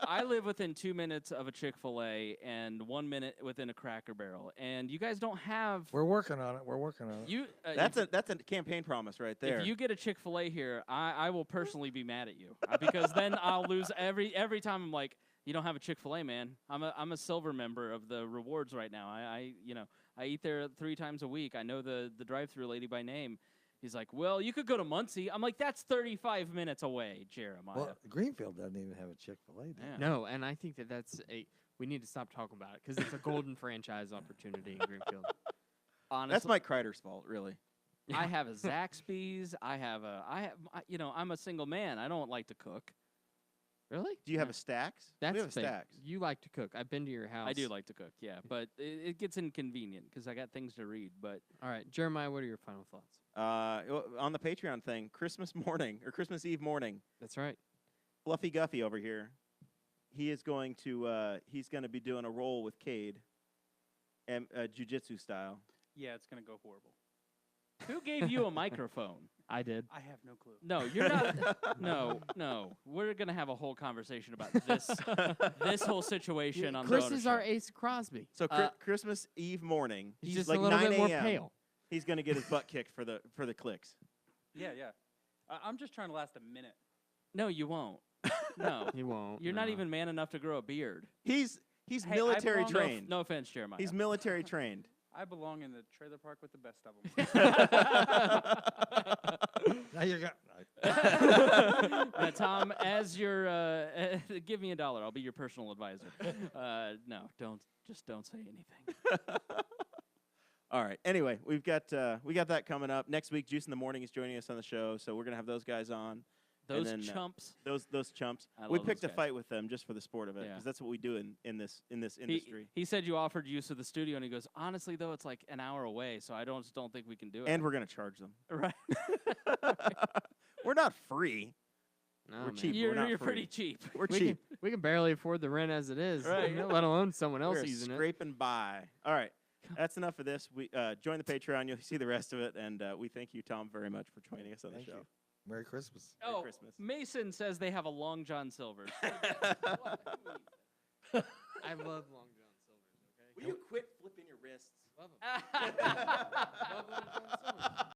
I live within 2 minutes of a Chick-fil-A and 1 minute within a Cracker Barrel, and you guys don't have. We're working on it. We're working on it. You. That's a campaign promise right there. If you get a Chick-fil-A here, I will personally be mad at you because then I'll lose every time. I'm like, you don't have a Chick-fil-A, man. I'm a silver member of the rewards right now. I eat there 3 times a week. I know the drive-through lady by name. He's like, well, you could go to Muncie. I'm like, that's 35 minutes away, Jeremiah. Well, Greenfield doesn't even have a Chick-fil-A. Yeah. No, and I think that's we need to stop talking about it because it's a golden franchise opportunity in Greenfield. Honestly, That's Mike Kreider's fault, really. I have a Zaxby's. I'm a single man. I don't like to cook. Really? Do you have a Stax? That's we have a fake. Stax. You like to cook. I've been to your house. I do like to cook, yeah, but it gets inconvenient because I got things to read. But All right, Jeremiah, what are your final thoughts? On the Patreon thing, Christmas morning or Christmas Eve morning, That's right. Fluffy Guffy over here, he's going to be doing a roll with Cade jiu-jitsu style. Yeah, it's gonna go horrible. Who gave you a microphone? I did. I have no clue. No, you're not. No. We're gonna have a whole conversation about this whole situation on Chris the is our Ace Crosby. So Christmas Eve morning, He's just like a little 9 bit more a.m., pale. he's gonna get his butt kicked for the clicks. Yeah. I'm just trying to last a minute. No, you won't. No, He won't. you're not no. even man enough to grow a beard. He's Hey, I military belong- trained. No offense, Jeremiah. He's military trained. I belong in the trailer park with the best of them. Now you're got. Now, Tom, as your give me $1. I'll be your personal advisor. No, don't say anything. All right. Anyway, we got that coming up next week. Juice in the Morning is joining us on the show, so we're gonna have those guys on. Those and then, chumps. Those chumps. I We love picked those a guys. fight with them just for the sport of it, Yeah. because that's what we do in this industry. He said you offered use of the studio, and he goes, honestly, though, it's like an hour away, so I don't think we can do it. And we're gonna charge them. right. We're not free. No, We're man. cheap. You're not pretty free. cheap. We're We cheap. we can barely afford the rent as it is, Right. let alone someone else We're using it. scraping by. All right. That's enough of this. We join the Patreon. You'll see the rest of it. And we thank you, Tom, very much for joining us on Thank the show. you. Merry Christmas. Merry Oh, Christmas. Mason says they have a Long John Silver. I love Long John Silver's. Okay. Will you quit flipping your wrists? Love 'em. Love Long John Silver's.